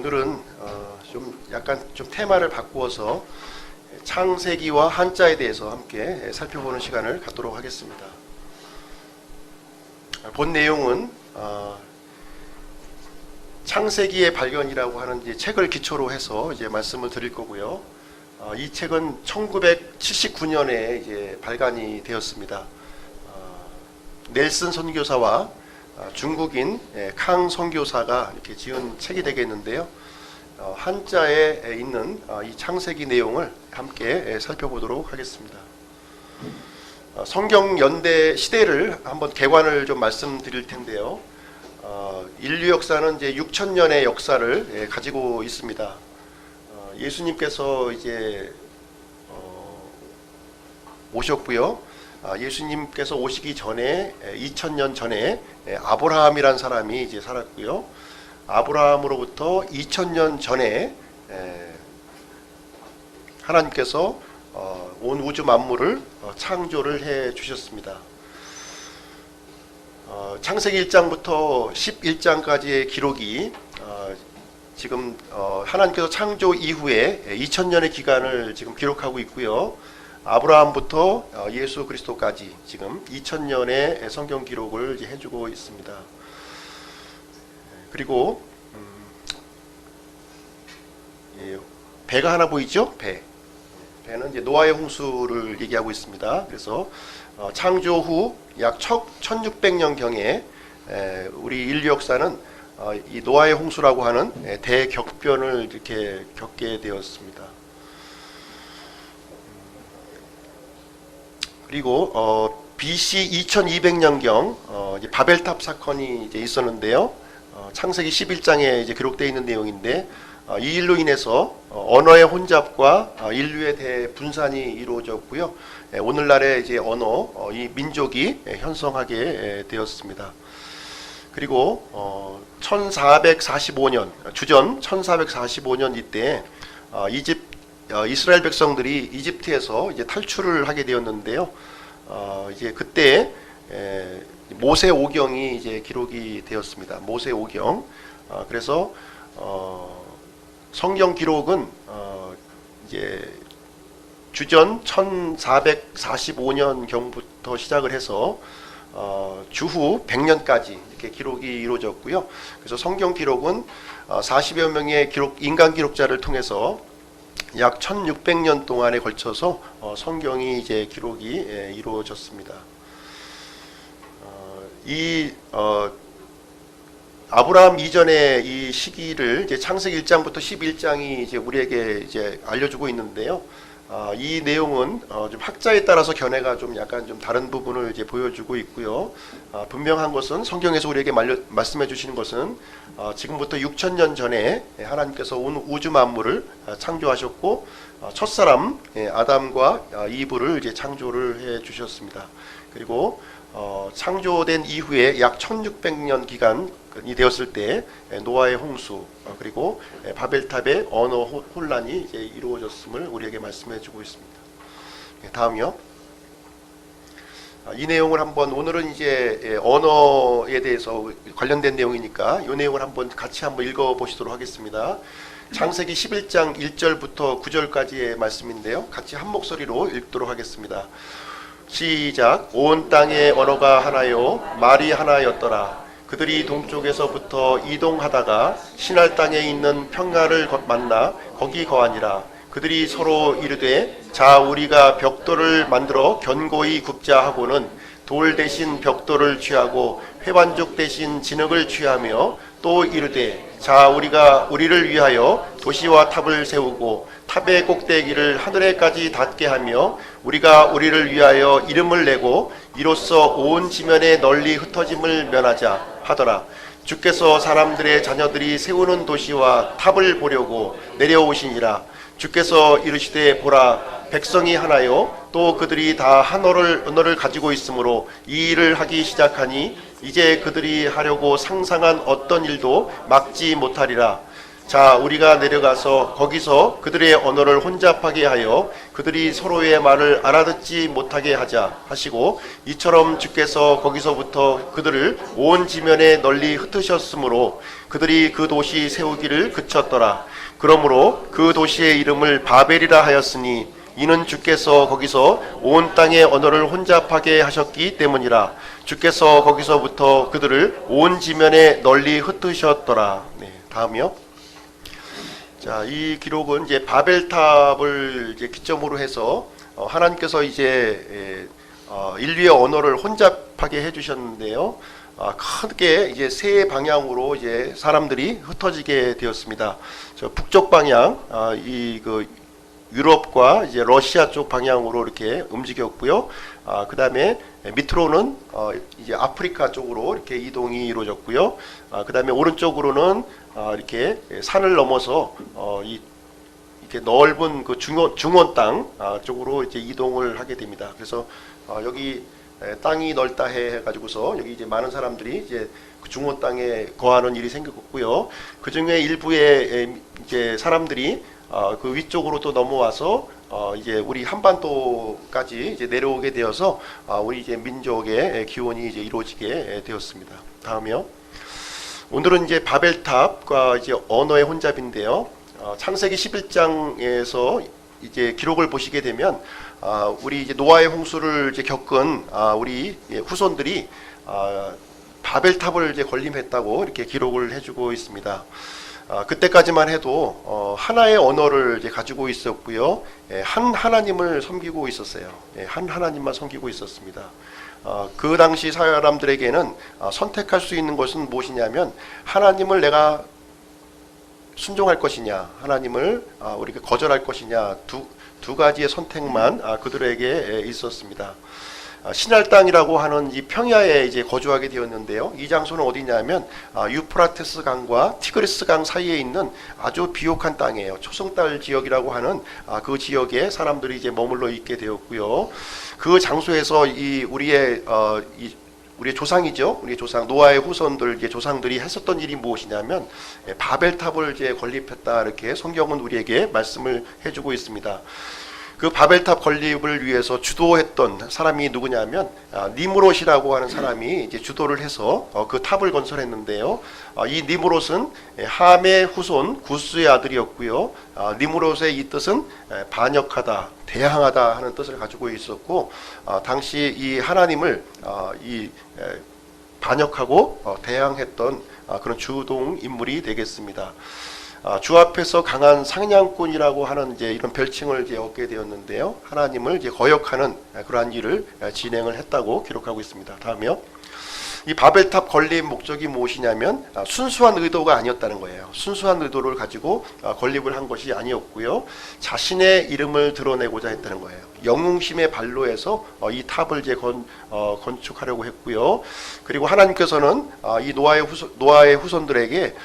오늘은 좀 약간 좀 테마를 바꾸어서 창세기와 한자에 대해서 함께 살펴보는 시간을 갖도록 하겠습니다. 본 내용은 창세기의 발견이라고 하는 이제 책을 기초로 해서 이제 말씀을 드릴 거고요. 이 책은 1979년에 이제 발간이 되었습니다. 넬슨 선교사와 중국인 캉 선교사가 이렇게 지은 책이 되겠는데요. 한자에 있는 이 창세기 내용을 함께 살펴보도록 하겠습니다. 성경 연대 시대를 한번 개관을 좀 말씀드릴 텐데요. 인류 역사는 이제 6,000년의 역사를 가지고 있습니다. 예수님께서 이제 오셨고요. 예수님께서 오시기 전에 2000년 전에 아브라함이란 사람이 이제 살았고요. 아브라함으로부터 2000년 전에 하나님께서 온 우주 만물을 창조를 해 주셨습니다. 창세기 1장부터 11장까지의 기록이 지금 하나님께서 창조 이후에 2000년의 기간을 지금 기록하고 있고요. 아브라함부터 예수 그리스도까지 지금 2000년의 성경 기록을 이제 해주고 있습니다. 그리고 배가 하나 보이죠? 배는 이제 노아의 홍수를 얘기하고 있습니다. 그래서 창조 후 약 1600년 경에 우리 인류 역사는 이 노아의 홍수라고 하는 대격변을 이렇게 겪게 되었습니다. 그리고 BC 2200년경 이제 바벨탑 사건이 이제 있었는데요. 창세기 11장에 이제 기록되어 있는 내용인데 이 일로 인해서 언어의 혼잡과 인류의 대분산이 이루어졌고요. 오늘날의 이제 언어, 이 민족이 현성하게 되었습니다. 그리고 1445년 주전 1445년 이때 이스라엘 백성들이 이집트에서 이제 탈출을 하게 되었는데요. 이제 그때 모세오경이 이제 기록이 되었습니다. 모세오경. 그래서 성경 기록은 이제 주전 1445년 경부터 시작을 해서 주후 100년까지 이렇게 기록이 이루어졌고요. 그래서 성경 기록은 40여 명의 인간 기록자를 통해서 약 1600년 동안에 걸쳐서 성경이 이제 기록이 이루어졌습니다. 아브라함 이전의 이 시기를 이제 창세기 1장부터 11장이 이제 우리에게 이제 알려주고 있는데요. 이 내용은 좀 학자에 따라서 견해가 좀 약간 좀 다른 부분을 이제 보여주고 있고요. 분명한 것은 성경에서 우리에게 말씀해 주시는 것은 지금부터 6000년 전에 하나님께서 온 우주 만물을 창조하셨고 첫사람 아담과 이브를 이제 창조를 해 주셨습니다. 그리고 창조된 이후에 약 1600년 기간이 되었을 때 노아의 홍수 그리고 바벨탑의 언어 혼란이 이제 이루어졌음을 우리에게 말씀해주고 있습니다. 다음이요. 이 내용을 한번 오늘은 이제 언어에 대해서 관련된 내용이니까 이 내용을 한번 같이 한번 읽어보시도록 하겠습니다. 창세기 11장 1절부터 9절까지의 말씀인데요. 같이 한 목소리로 읽도록 하겠습니다. 시작. 온 땅의 언어가 하나요 말이 하나였더라. 그들이 동쪽에서부터 이동하다가 신할 땅에 있는 평야를 만나 거기 거하니라. 그들이 서로 이르되 자 우리가 벽돌을 만들어 견고히 굽자 하고는 돌 대신 벽돌을 취하고 회반죽 대신 진흙을 취하며 또 이르되 자 우리가 우리를 위하여 도시와 탑을 세우고 탑의 꼭대기를 하늘에까지 닿게 하며 우리가 우리를 위하여 이름을 내고 이로써 온 지면에 널리 흩어짐을 면하자 하더라. 주께서 사람들의 자녀들이 세우는 도시와 탑을 보려고 내려오시니라. 주께서 이르시되 보라 백성이 하나요 또 그들이 다 한 언어를 가지고 있으므로 이 일을 하기 시작하니 이제 그들이 하려고 상상한 어떤 일도 막지 못하리라. 자, 우리가 내려가서 거기서 그들의 언어를 혼잡하게 하여 그들이 서로의 말을 알아듣지 못하게 하자 하시고, 이처럼 주께서 거기서부터 그들을 온 지면에 널리 흩으셨으므로 그들이 그 도시 세우기를 그쳤더라. 그러므로 그 도시의 이름을 바벨이라 하였으니 이는 주께서 거기서 온 땅의 언어를 혼잡하게 하셨기 때문이라. 주께서 거기서부터 그들을 온 지면에 널리 흩으셨더라. 네, 다음이요. 자, 이 기록은 이제 바벨탑을 이제 기점으로 해서 하나님께서 이제 인류의 언어를 혼잡하게 해주셨는데요. 크게 이제 세 방향으로 이제 사람들이 흩어지게 되었습니다. 저 북쪽 방향, 그 유럽과 이제 러시아 쪽 방향으로 이렇게 움직였고요. 그 다음에 밑으로는 이제 아프리카 쪽으로 이렇게 이동이 이루어졌고요. 그 다음에 오른쪽으로는 이렇게 산을 넘어서 이렇게 넓은 그 중원 땅 쪽으로 이제 이동을 하게 됩니다. 그래서 여기 땅이 넓다 해가지고서 여기 이제 많은 사람들이 이제 그 중원 땅에 거하는 일이 생겼고요. 그 중에 일부의 이제 사람들이 그 위쪽으로 또 넘어와서 이제 우리 한반도까지 이제 내려오게 되어서 우리 이제 민족의 기원이 이제 이루어지게 되었습니다. 다음이요. 오늘은 이제 바벨탑과 이제 언어의 혼잡인데요. 창세기 11장에서 이제 기록을 보시게 되면 우리 이제 노아의 홍수를 이제 겪은 우리 후손들이 바벨탑을 이제 건립했다고 이렇게 기록을 해주고 있습니다. 그때까지만 해도 하나의 언어를 이제 가지고 있었고요. 한 하나님을 섬기고 있었어요. 한 하나님만 섬기고 있었습니다. 그 당시 사람들에게는 선택할 수 있는 것은 무엇이냐면, 하나님을 내가 순종할 것이냐, 하나님을 우리가 거절할 것이냐, 두 가지의 선택만 그들에게 있었습니다. 신할 땅이라고 하는 이 평야에 이제 거주하게 되었는데요. 이 장소는 어디냐면 유프라테스 강과 티그리스 강 사이에 있는 아주 비옥한 땅이에요. 초승달 지역이라고 하는 그 지역에 사람들이 이제 머물러 있게 되었고요. 그 장소에서 우리의 조상이죠. 우리 조상 노아의 후손들 이제 조상들이 했었던 일이 무엇이냐면 바벨탑을 이제 건립했다, 이렇게 성경은 우리에게 말씀을 해주고 있습니다. 그 바벨탑 건립을 위해서 주도했던 사람이 누구냐면 니므롯이라고 하는 사람이 이제 주도를 해서 그 탑을 건설했는데요. 이 니므롯은 함의 후손 구스의 아들이었고요. 니므롯의 이 뜻은 반역하다, 대항하다 하는 뜻을 가지고 있었고, 당시 이 하나님을 반역하고 대항했던 그런 주동 인물이 되겠습니다. 주 앞에서 강한 상냥꾼이라고 하는 이제 이런 별칭을 이제 얻게 되었는데요. 하나님을 이제 거역하는 그러한 일을 진행을 했다고 기록하고 있습니다. 다음이요. 이 바벨탑 건립 목적이 무엇이냐면 순수한 의도가 아니었다는 거예요. 순수한 의도를 가지고 건립을 한 것이 아니었고요. 자신의 이름을 드러내고자 했다는 거예요. 영웅심의 발로해서 이 탑을 이제 건축하려고 했고요. 그리고 하나님께서는 이 노아의 후손들에게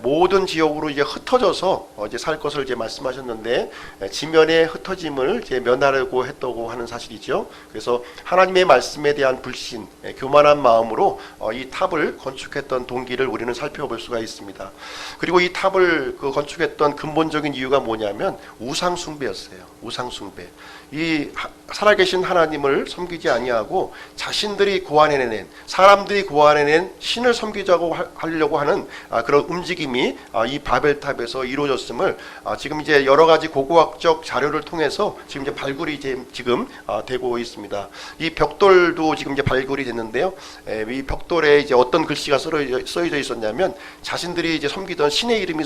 모든 지역으로 이제 흩어져서 이제 살 것을 이제 말씀하셨는데, 지면의 흩어짐을 이제 면하려고 했다고 하는 사실이죠. 그래서 하나님의 말씀에 대한 불신, 교만한 마음으로 이 탑을 건축했던 동기를 우리는 살펴볼 수가 있습니다. 그리고 이 탑을 건축했던 근본적인 이유가 뭐냐면 우상 숭배였어요. 우상 숭배. 이 살아계신 하나님을 섬기지 아니하고 자신들이 고안해낸, 사람들이 고안해낸 신을 섬기자고 하려고 하는 그런 움직임이 이 바벨탑에서 이루어졌음을 지금 이제 여러 가지 고고학적 자료를 통해서 지금 이제 발굴이 지금 되고 있습니다. 이 벽돌도 지금 이제 발굴이 됐는데요. 이 벽돌에 이제 어떤 글씨가 쓰여져 있었냐면 자신들이 이제 섬기던 신의 이름이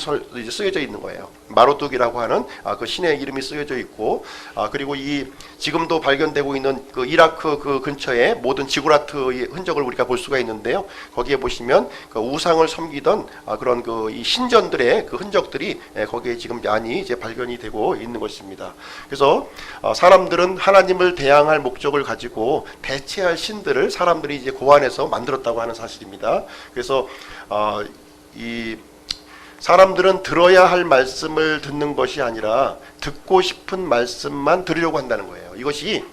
쓰여져 있는 거예요. 마로뚝이라고 하는 그 신의 이름이 쓰여져 있고, 그리고 이 지금도 발견되고 있는 그 이라크 그 근처에 모든 지구라트의 흔적을 우리가 볼 수가 있는데요. 거기에 보시면 그 우상을 섬기던 그런 그 이 신전들의 그 흔적들이 거기에 지금 많이 이제 발견이 되고 있는 것입니다. 그래서 사람들은 하나님을 대항할 목적을 가지고 대체할 신들을 사람들이 이제 고안해서 만들었다고 하는 사실입니다. 그래서 이 사람들은 들어야 할 말씀을 듣는 것이 아니라 듣고 싶은 말씀만 들으려고 한다는 거예요. 이것이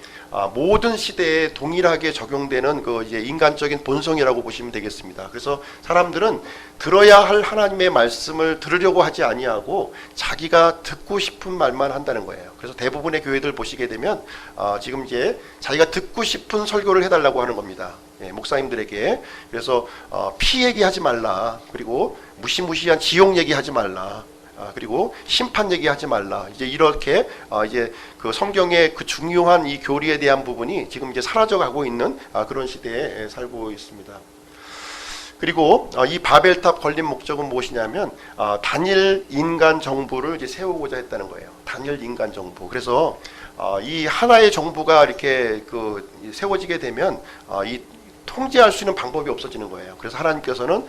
모든 시대에 동일하게 적용되는 그 이제 인간적인 본성이라고 보시면 되겠습니다. 그래서 사람들은 들어야 할 하나님의 말씀을 들으려고 하지 아니하고 자기가 듣고 싶은 말만 한다는 거예요. 그래서 대부분의 교회들 보시게 되면 지금 이제 자기가 듣고 싶은 설교를 해달라고 하는 겁니다. 목사님들에게. 그래서 피 얘기하지 말라. 그리고 무시무시한 지옥 얘기하지 말라. 그리고 심판 얘기하지 말라. 이제 이렇게 이제 그 성경의 그 중요한 이 교리에 대한 부분이 지금 이제 사라져가고 있는 그런 시대에 살고 있습니다. 그리고 이 바벨탑 건립 목적은 무엇이냐면 단일 인간 정부를 이제 세우고자 했다는 거예요. 단일 인간 정부. 그래서 이 하나의 정부가 이렇게 그 세워지게 되면 이 통제할 수 있는 방법이 없어지는 거예요. 그래서 하나님께서는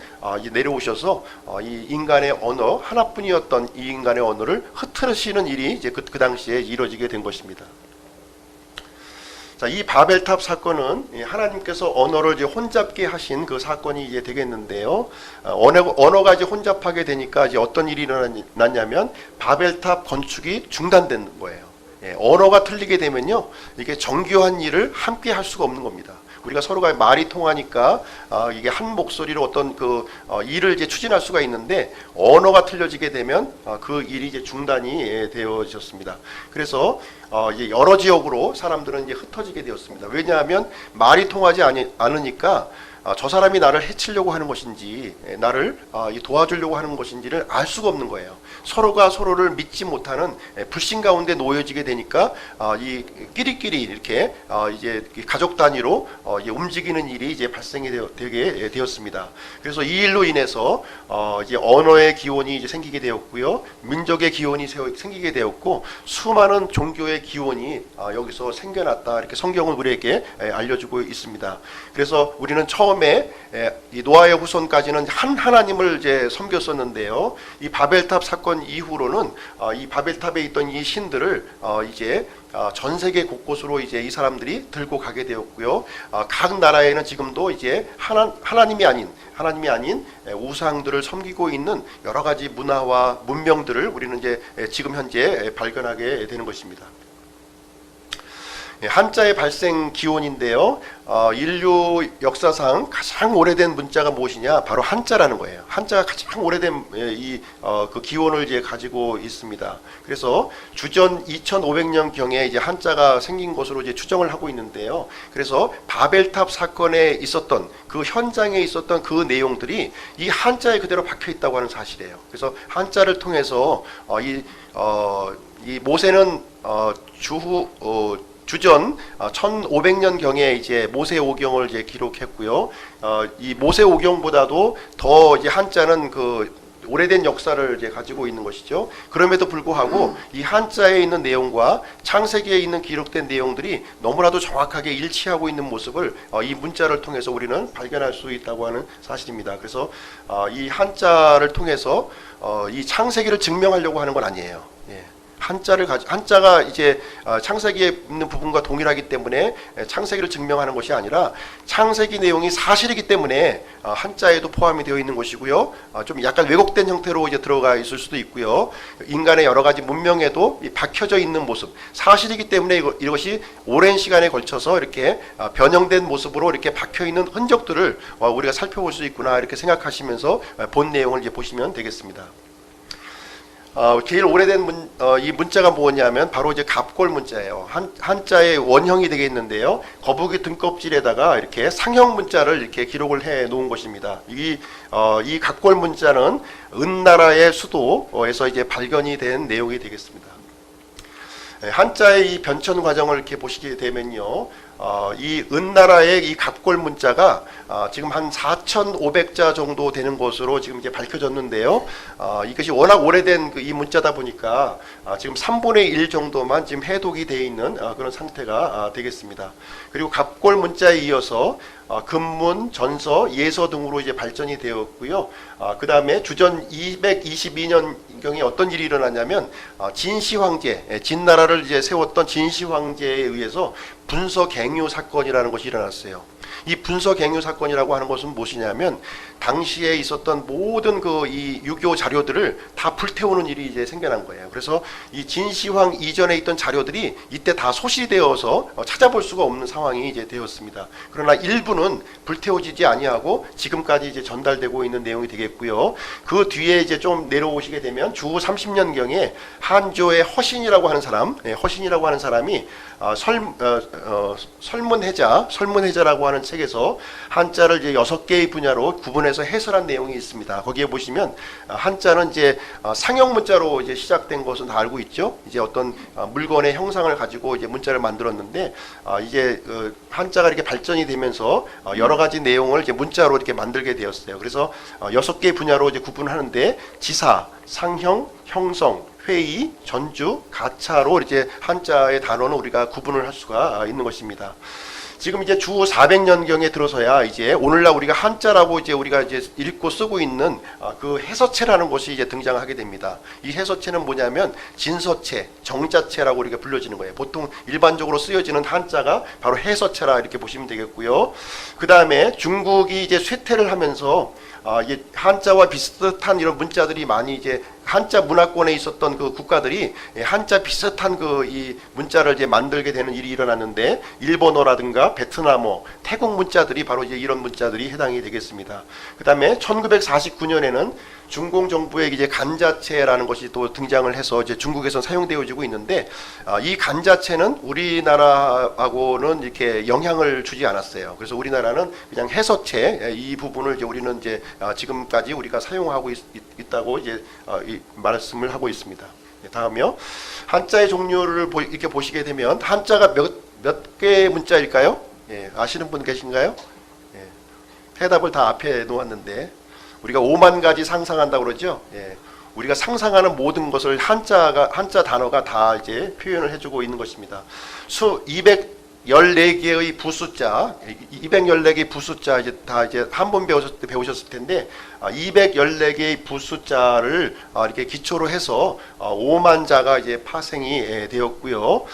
내려오셔서 이 인간의 언어 하나뿐이었던 이 인간의 언어를 흐트러시는 일이 이제 그 당시에 이루어지게 된 것입니다. 자, 이 바벨탑 사건은 하나님께서 언어를 이제 혼잡게 하신 그 사건이 이제 되겠는데요. 언어가 이제 혼잡하게 되니까 이제 어떤 일이 일어났냐면 바벨탑 건축이 중단된 거예요. 언어가 틀리게 되면요, 이게 정교한 일을 함께 할 수가 없는 겁니다. 우리가 서로가 말이 통하니까 이게 한 목소리로 어떤 그 일을 이제 추진할 수가 있는데 언어가 틀려지게 되면 그 일이 이제 중단이 되어졌습니다. 그래서 이제 여러 지역으로 사람들은 이제 흩어지게 되었습니다. 왜냐하면 말이 통하지 않으니까 저 사람이 나를 해치려고 하는 것인지 나를 도와주려고 하는 것인지를 알 수가 없는 거예요. 서로가 서로를 믿지 못하는 불신 가운데 놓여지게 되니까 이 끼리끼리 이렇게 이제 가족 단위로 이제 움직이는 일이 이제 발생이 되게 되었습니다. 그래서 이 일로 인해서 이제 언어의 기원이 이제 생기게 되었고요, 민족의 기원이 생기게 되었고, 수많은 종교의 기원이 여기서 생겨났다. 이렇게 성경은 우리에게 알려주고 있습니다. 그래서 우리는 처음에 이 노아의 후손까지는 한 하나님을 이제 섬겼었는데요. 이 바벨탑 사건 이후로는 이 바벨탑에 있던 이 신들을 이제 전 세계 곳곳으로 이제 이 사람들이 들고 가게 되었고요. 각 나라에는 지금도 이제 하나님이 아닌 우상들을 섬기고 있는 여러 가지 문화와 문명들을 우리는 이제 지금 현재 발견하게 되는 것입니다. 한자의 발생 기원인데요. 인류 역사상 가장 오래된 문자가 무엇이냐? 바로 한자라는 거예요. 한자가 가장 오래된 그 기원을 이제 가지고 있습니다. 그래서 주전 2,500년 경에 이제 한자가 생긴 것으로 이제 추정을 하고 있는데요. 그래서 바벨탑 사건에 있었던 그 현장에 있었던 그 내용들이 이 한자에 그대로 박혀 있다고 하는 사실이에요. 그래서 한자를 통해서 이 모세는 주전 1500년 경에 이제 모세오경을 이제 기록했고요. 이 모세오경보다도 더 이제 한자는 그 오래된 역사를 이제 가지고 있는 것이죠. 그럼에도 불구하고 이 한자에 있는 내용과 창세기에 있는 기록된 내용들이 너무나도 정확하게 일치하고 있는 모습을 이 문자를 통해서 우리는 발견할 수 있다고 하는 사실입니다. 그래서 이 한자를 통해서 이 창세기를 증명하려고 하는 건 아니에요. 한자가 이제 창세기에 있는 부분과 동일하기 때문에 창세기를 증명하는 것이 아니라 창세기 내용이 사실이기 때문에 한자에도 포함이 되어 있는 것이고요. 좀 약간 왜곡된 형태로 이제 들어가 있을 수도 있고요. 인간의 여러 가지 문명에도 박혀져 있는 모습, 사실이기 때문에 이것이 오랜 시간에 걸쳐서 이렇게 변형된 모습으로 이렇게 박혀 있는 흔적들을 우리가 살펴볼 수 있구나, 이렇게 생각하시면서 본 내용을 이제 보시면 되겠습니다. 제일 오래된 이 문자가 뭐냐면 바로 이제 갑골 문자예요. 한자의 원형이 되겠는데요. 거북이 등껍질에다가 이렇게 상형 문자를 이렇게 기록을 해 놓은 것입니다. 이 갑골 문자는 은나라의 수도에서 이제 발견이 된 내용이 되겠습니다. 한자의 이 변천 과정을 이렇게 보시게 되면요, 이 은나라의 이 갑골 문자가 지금 한 4,500자 정도 되는 것으로 지금 이제 밝혀졌는데요. 이것이 워낙 오래된 이 문자다 보니까 지금 3분의 1 정도만 지금 해독이 되어 있는 그런 상태가 되겠습니다. 그리고 갑골 문자에 이어서 금문, 전서, 예서 등으로 이제 발전이 되었고요. 그 다음에 주전 222년 경에 어떤 일이 일어났냐면 진시 황제, 진나라를 이제 세웠던 진시 황제에 의해서 분서갱유 사건이라는 것이 일어났어요. 이 분서갱유 사건이라고 하는 것은 무엇이냐면 당시에 있었던 모든 그 이 유교 자료들을 다 불태우는 일이 이제 생겨난 거예요. 그래서 이 진시황 이전에 있던 자료들이 이때 다 소실되어서 찾아볼 수가 없는 상황이 이제 되었습니다. 그러나 일부는 불태워지지 아니하고 지금까지 이제 전달되고 있는 내용이 되겠고요. 그 뒤에 이제 좀 내려오시게 되면 주 30년경에 한조의 허신이라고 하는 사람, 허신이라고 하는 사람이 설문해자라고 하는 책에서 한자를 이제 6개의 분야로 구분해서 해설한 내용이 있습니다. 거기에 보시면 한자는 이제 상형 문자로 이제 시작된 것은 다 알고 있죠. 이제 어떤 물건의 형상을 가지고 이제 문자를 만들었는데 이제 한자가 이렇게 발전이 되면서 여러 가지 내용을 이제 문자로 이렇게 만들게 되었어요. 그래서 6개의 분야로 이제 구분하는데 지사, 상형, 형성, 회의, 전주, 가차로 이제 한자의 단어는 우리가 구분을 할 수가 있는 것입니다. 지금 이제 주 400년경에 들어서야 이제 오늘날 우리가 한자라고 이제 우리가 이제 읽고 쓰고 있는 그 해서체라는 것이 이제 등장하게 됩니다. 이 해서체는 뭐냐면 진서체, 정자체라고 우리가 불려지는 거예요. 보통 일반적으로 쓰여지는 한자가 바로 해서체라 이렇게 보시면 되겠고요. 그 다음에 중국이 이제 쇠퇴를 하면서 이게 한자와 비슷한 이런 문자들이 많이 이제 한자 문화권에 있었던 그 국가들이 한자 비슷한 그 이 문자를 이제 만들게 되는 일이 일어났는데 일본어라든가 베트남어, 태국 문자들이 바로 이제 이런 문자들이 해당이 되겠습니다. 그다음에 1949년에는 중공 정부의 이제 간자체라는 것이 또 등장을 해서 이제 중국에서 사용되어지고 있는데 이 간자체는 우리나라하고는 이렇게 영향을 주지 않았어요. 그래서 우리나라는 그냥 해서체 이 부분을 이제 우리는 이제 지금까지 우리가 사용하고 있다고 이제 말씀을 하고 있습니다. 다음이요. 한자의 종류를 이렇게 보시게 되면 한자가 몇 개의 문자일까요? 예, 아시는 분 계신가요? 예, 해답을 다 앞에 놓았는데 우리가 5만 가지 상상한다고 그러죠. 예, 우리가 상상하는 모든 것을 한자 단어가 다 이제 표현을 해주고 있는 것입니다. 214개의 부숫자, 214개의 부숫자 이제 다 이제 한 번 배우셨을 텐데 214개의 부숫자를 이렇게 기초로 해서 5만 자가 이제 파생이 되었고요.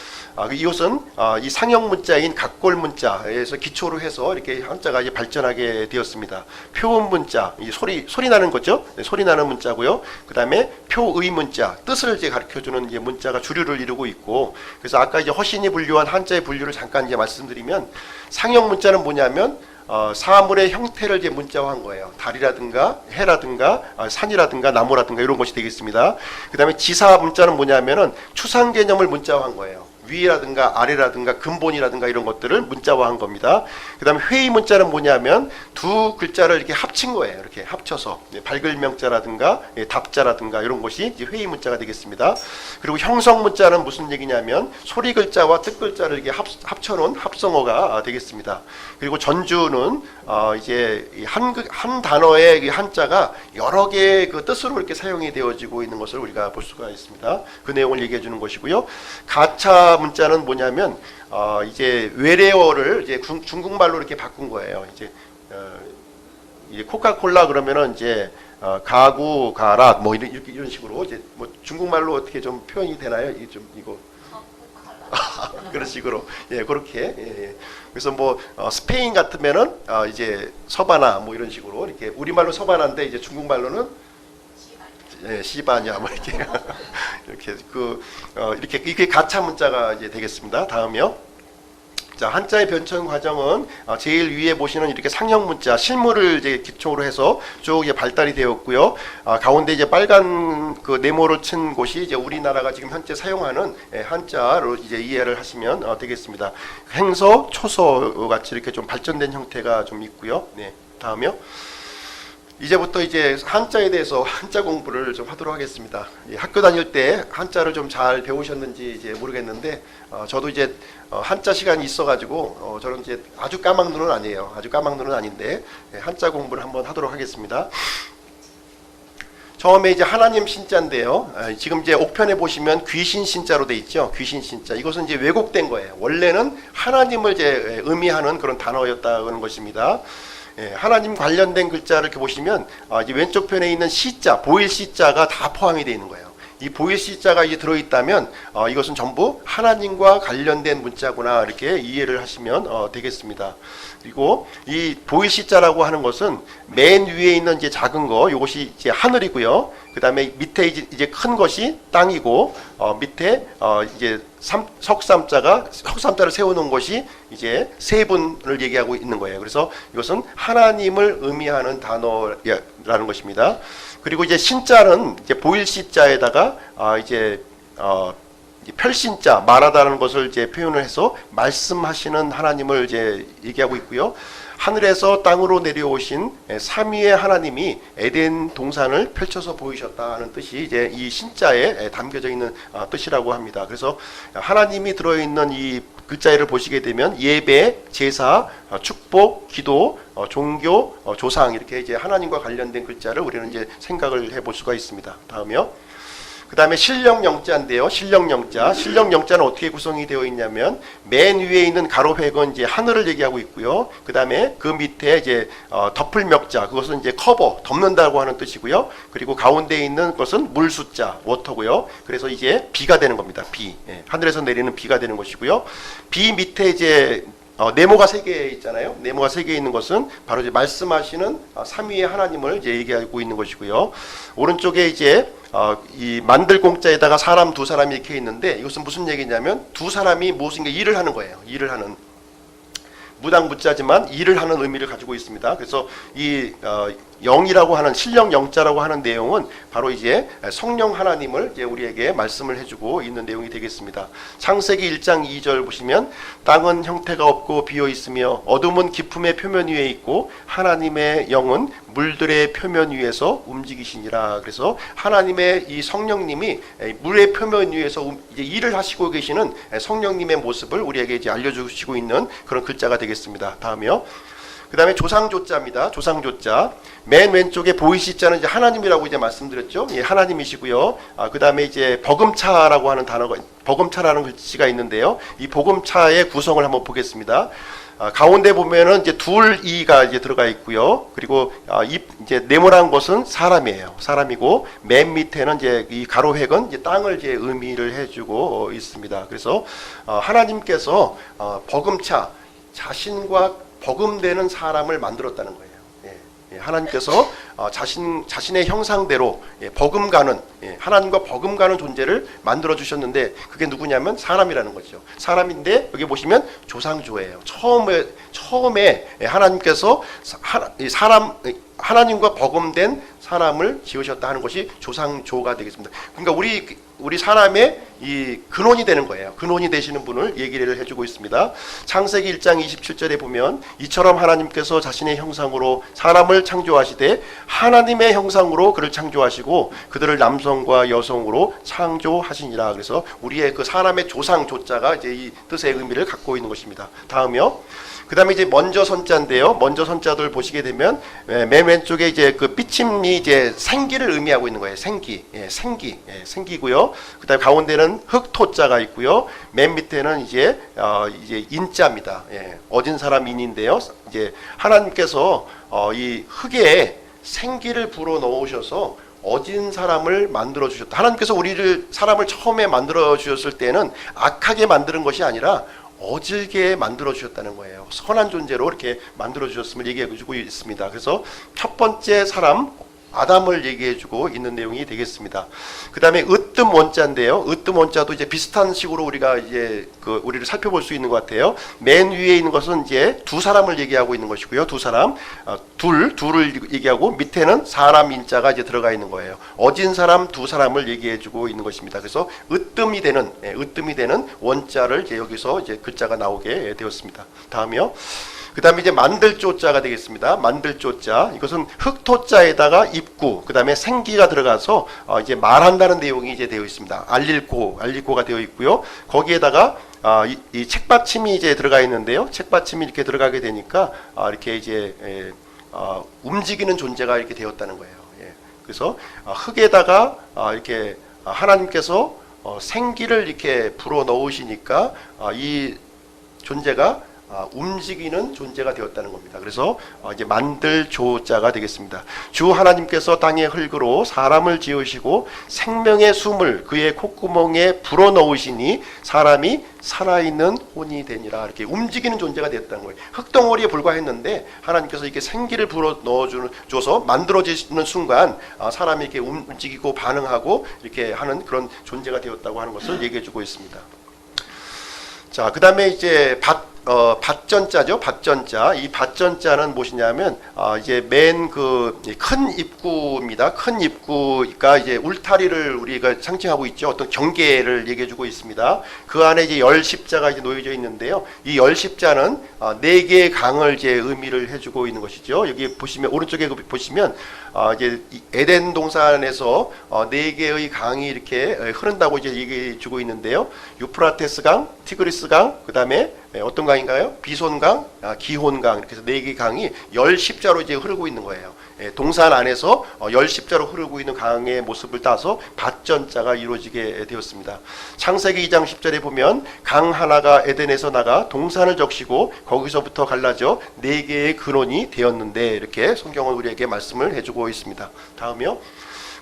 이것은 이 상형 문자인 각골 문자에서 기초로 해서 이렇게 한자가 이제 발전하게 되었습니다. 표음 문자, 이 소리 나는 거죠. 네, 소리 나는 문자고요. 그 다음에 표의 문자, 뜻을 이제 가르쳐주는 이제 문자가 주류를 이루고 있고, 그래서 아까 이제 허신이 분류한 한자의 분류를 잠깐 이제 말씀드리면 상형 문자는 뭐냐면 사물의 형태를 이제 문자화한 거예요. 달이라든가 해라든가 산이라든가 나무라든가 이런 것이 되겠습니다. 그 다음에 지사 문자는 뭐냐면은 추상 개념을 문자화한 거예요. 위라든가 아래라든가 근본이라든가 이런 것들을 문자화한 겁니다. 그 다음에 회의 문자는 뭐냐면 두 글자를 이렇게 합친 거예요. 이렇게 합쳐서 발글명자라든가 답자라든가 이런 것이 이제 회의 문자가 되겠습니다. 그리고 형성 문자는 무슨 얘기냐면 소리 글자와 뜻 글자를 이렇게 합쳐놓은 합성어가 되겠습니다. 그리고 전주는 이제 한 단어의 한자가 여러 개의 그 뜻으로 이렇게 사용이 되어지고 있는 것을 우리가 볼 수가 있습니다. 그 내용을 얘기해 주는 것이고요. 가차 문자는 뭐냐면 이제 외래어를 이제 중국말로 이렇게 바꾼 거예요. 이제 코카콜라 그러면은 이제 가구, 가락 뭐 이런 식으로 이제 뭐 중국말로 어떻게 좀 표현이 되나요? 이게 좀 이거 그런 식으로 그렇게 그래서 뭐 스페인 같으면은 이제 서바나 뭐 이런 식으로 이렇게 우리말로 서바나인데 이제 중국말로는 시바냐 뭐 이렇게 이렇게 가차 문자가 이제 되겠습니다. 다음이요. 자, 한자의 변천 과정은 제일 위에 보시는 이렇게 상형 문자 실물을 이제 기초로 해서 쭉 이제 발달이 되었고요. 가운데 이제 빨간 그 네모를 친 곳이 이제 우리나라가 지금 현재 사용하는 한자로 이제 이해를 하시면 되겠습니다. 행서, 초서 같이 이렇게 좀 발전된 형태가 좀 있고요. 네, 다음이요. 이제부터 이제 한자에 대해서 한자 공부를 좀 하도록 하겠습니다. 학교 다닐 때 한자를 좀 잘 배우셨는지 이제 모르겠는데 저도 이제 한자 시간이 있어가지고 저는 이제 아주 까막눈은 아니에요. 아주 까막눈은 아닌데 한자 공부를 한번 하도록 하겠습니다. 처음에 이제 하나님 신자인데요. 지금 이제 옥편에 보시면 귀신 신자로 돼 있죠. 귀신 신자. 이것은 이제 왜곡된 거예요. 원래는 하나님을 이제 의미하는 그런 단어였다는 것입니다. 하나님 관련된 글자를 이렇게 보시면 이제 왼쪽 편에 있는 시자, 보일 시자가 다 포함이 되어 있는 거예요. 이 보일시자가 이제 들어있다면 이것은 전부 하나님과 관련된 문자구나 이렇게 이해를 하시면 되겠습니다. 그리고 이 보일시자라고 하는 것은 맨 위에 있는 이제 작은 거, 이것이 이제 하늘이고요. 그 다음에 밑에 이제 큰 것이 땅이고, 밑에 이제 석삼자를 세워놓은 것이 이제 세 분을 얘기하고 있는 거예요. 그래서 이것은 하나님을 의미하는 단어라는 것입니다. 그리고 이제 신자는 이제 보일시자에다가 이제 펼신자, 말하다라는 것을 이제 표현을 해서 말씀하시는 하나님을 이제 얘기하고 있고요. 하늘에서 땅으로 내려오신 삼위의 하나님이 에덴 동산을 펼쳐서 보이셨다는 뜻이 이제 이 신자에 담겨져 있는 뜻이라고 합니다. 그래서 하나님이 들어있는 이 글자를 보시게 되면 예배, 제사, 축복, 기도, 종교, 조상 이렇게 이제 하나님과 관련된 글자를 우리는 이제 생각을 해볼 수가 있습니다. 다음이요. 그 다음에 신령영자인데요. 신령영자는 어떻게 구성이 되어 있냐면 맨 위에 있는 가로획은 이제 하늘을 얘기하고 있고요. 그 다음에 그 밑에 이제 덮을 명자, 그것은 이제 커버, 덮는다고 하는 뜻이고요. 그리고 가운데 있는 것은 물 숫자, 워터고요. 그래서 이제 비가 되는 겁니다. 비, 하늘에서 내리는 비가 되는 것이고요. 비 밑에 이제 네모가 3개 있잖아요. 네모가 3개 있는 것은 바로 이제 말씀하시는 삼위의 하나님을 이제 얘기하고 있는 것이고요. 오른쪽에 이제 이 만들 공자에다가 사람 두 사람이 이렇게 있는데 이것은 무슨 얘기냐면 두 사람이 무엇인가 일을 하는 거예요. 일을 하는. 무당무자지만 일을 하는 의미를 가지고 있습니다. 그래서 이 영이라고 하는 신령 영자라고 하는 내용은 바로 이제 성령 하나님을 이제 우리에게 말씀을 해주고 있는 내용이 되겠습니다. 창세기 1장 2절 보시면 땅은 형태가 없고 비어 있으며 어둠은 깊음의 표면 위에 있고 하나님의 영은 물들의 표면 위에서 움직이시니라. 그래서 하나님의 이 성령님이 물의 표면 위에서 이제 일을 하시고 계시는 성령님의 모습을 우리에게 이제 알려주시고 있는 그런 글자가 되겠습니다. 다음이요. 그 다음에 조상조자입니다. 조상조자. 맨 왼쪽에 보이시자는 이제 하나님이라고 이제 말씀드렸죠. 예, 하나님이시고요. 그 다음에 이제 버금차라고 하는 단어가, 버금차라는 글씨가 있는데요. 이 버금차의 구성을 한번 보겠습니다. 가운데 보면은 이제 둘이가 이제 들어가 있고요. 그리고 이제 네모난 것은 사람이에요. 사람이고 맨 밑에는 이제 이 가로획은 이제 땅을 이제 의미를 해주고 있습니다. 그래서 하나님께서 버금차, 자신과 버금되는 사람을 만들었다는 거예요. 하나님께서 자신의 형상대로 버금가는, 하나님과 버금가는 존재를 만들어 주셨는데 그게 누구냐면 사람이라는 거죠. 사람인데 여기 보시면 조상조예요. 처음에 하나님께서 하나님과 버금된 사람을 지으셨다 하는 것이 조상조가 되겠습니다. 그러니까 우리 사람의 이 근원이 되는 거예요. 근원이 되시는 분을 얘기를 해주고 있습니다. 창세기 1장 27절에 보면 이처럼 하나님께서 자신의 형상으로 사람을 창조하시되 하나님의 형상으로 그를 창조하시고 그들을 남성과 여성으로 창조하시니라. 그래서 우리의 그 사람의 조상 조자가 이제 이 뜻의 의미를 갖고 있는 것입니다. 다음이요. 그 다음에 이제 먼저 선자인데요. 먼저 선자들 보시게 되면 맨 왼쪽에 이제 그 삐침이 이제 생기를 의미하고 있는 거예요. 생기고요. 그 다음에 가운데는 흑토자가 있고요. 맨 밑에는 이제 인자입니다. 어진 사람 인인데요. 이제 하나님께서 이 흙에 생기를 불어 넣으셔서 어진 사람을 만들어 주셨다. 하나님께서 사람을 처음에 만들어 주셨을 때는 악하게 만드는 것이 아니라 어질게 만들어 주셨다는 거예요. 선한 존재로 이렇게 만들어 주셨음을 얘기해 주고 있습니다. 그래서 첫 번째 사람 아담을 얘기해 주고 있는 내용이 되겠습니다. 그 다음에 으뜸 원자인데요. 으뜸 원자도 이제 비슷한 식으로 우리가 이제 우리를 살펴볼 수 있는 것 같아요. 맨 위에 있는 것은 이제 두 사람을 얘기하고 있는 것이고요. 두 사람, 둘을 얘기하고 밑에는 사람 인자가 이제 들어가 있는 거예요. 어진 사람 두 사람을 얘기해 주고 있는 것입니다. 그래서 으뜸이 되는 원자를 이제 여기서 이제 글자가 나오게 되었습니다. 다음이요. 그 다음에 이제 만들조자가 되겠습니다. 만들조자. 이것은 흑토자에다가 입구, 그 다음에 생기가 들어가서 이제 말한다는 내용이 이제 되어 있습니다. 알릴고가 되어 있고요. 거기에다가 이 책받침이 이제 들어가 있는데요. 책받침이 이렇게 들어가게 되니까 이렇게 이제 움직이는 존재가 이렇게 되었다는 거예요. 그래서 흙에다가 이렇게 하나님께서 생기를 이렇게 불어 넣으시니까 이 존재가 움직이는 존재가 되었다는 겁니다. 그래서 이제 만들 조자가 되겠습니다. 주 하나님께서 땅의 흙으로 사람을 지으시고 생명의 숨을 그의 콧구멍에 불어넣으시니 사람이 살아있는 혼이 되니라. 이렇게 움직이는 존재가 되었다는 거예요. 흙덩어리에 불과했는데 하나님께서 이렇게 생기를 불어넣어줘서 만들어지는 순간 사람이 이렇게 움직이고 반응하고 이렇게 하는 그런 존재가 되었다고 하는 것을 얘기해주고 있습니다. 자, 그 다음에 이제 밭전자죠. 밭전자. 이 밭전자는 무엇이냐면, 이제 맨 큰 입구입니다. 큰 입구가 이제 울타리를 우리가 상징하고 있죠. 어떤 경계를 얘기해주고 있습니다. 그 안에 이제 열 십자가 이제 놓여져 있는데요. 이 열 십자는 네 개의 강을 이제 의미를 해주고 있는 것이죠. 여기 보시면, 오른쪽에 보시면, 이제 에덴 동산에서 네 개의 강이 이렇게 흐른다고 이제 얘기해주고 있는데요. 유프라테스 강, 티그리스 강, 그 다음에 어떤 강인가요? 비손강, 기혼강, 이렇게 해서 네 개 강이 열 십자로 이제 흐르고 있는 거예요. 동산 안에서 열 십자로 흐르고 있는 강의 모습을 따서 밭전자가 이루어지게 되었습니다. 창세기 2장 10절에 보면 강 하나가 에덴에서 나가 동산을 적시고 거기서부터 갈라져 네 개의 근원이 되었는데, 이렇게 성경은 우리에게 말씀을 해주고 있습니다. 다음이요.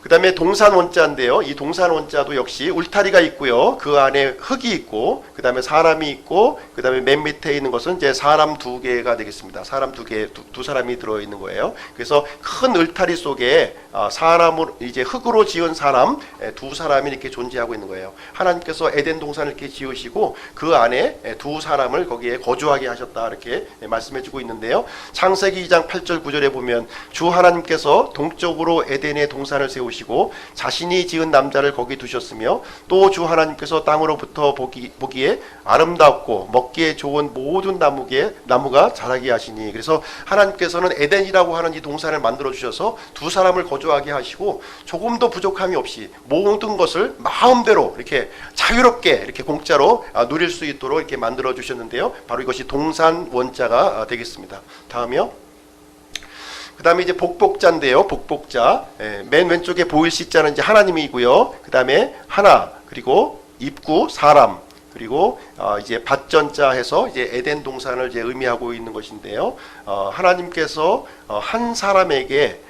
그 다음에 동산 원자인데요. 이 동산 원자도 역시 울타리가 있고요. 그 안에 흙이 있고, 그 다음에 사람이 있고, 그 다음에 맨 밑에 있는 것은 이제 사람 두 개가 되겠습니다. 사람 두 사람이 들어있는 거예요. 그래서 큰 울타리 속에 사람으로, 이제 흙으로 지은 사람 두 사람이 이렇게 존재하고 있는 거예요. 하나님께서 에덴 동산을 이렇게 지으시고 그 안에 두 사람을 거기에 거주하게 하셨다, 이렇게 말씀해주고 있는데요. 창세기 2장 8절 9절에 보면 주 하나님께서 동쪽으로 에덴의 동산을 세우시고 자신이 지은 남자를 거기 두셨으며 또 주 하나님께서 땅으로부터 보기에 아름답고 먹기에 좋은 모든 나무가 자라게 하시니, 그래서 하나님께서는 에덴이라고 하는 이 동산을 만들어 주셔서 두 사람을 거주하게 하시고 조금도 부족함이 없이 모든 것을 마음대로 이렇게 자유롭게 이렇게 공짜로 누릴 수 있도록 이렇게 만들어 주셨는데요. 바로 이것이 동산 원자가 되겠습니다. 다음이요. 그 다음에 이제 복복자인데요. 복복자. 맨 왼쪽에 보일 시자는 이제 하나님이고요. 그 다음에 하나, 그리고 입구, 사람, 그리고 이제 밭전자 해서 이제 에덴 동산을 이제 의미하고 있는 것인데요. 하나님께서 한 사람에게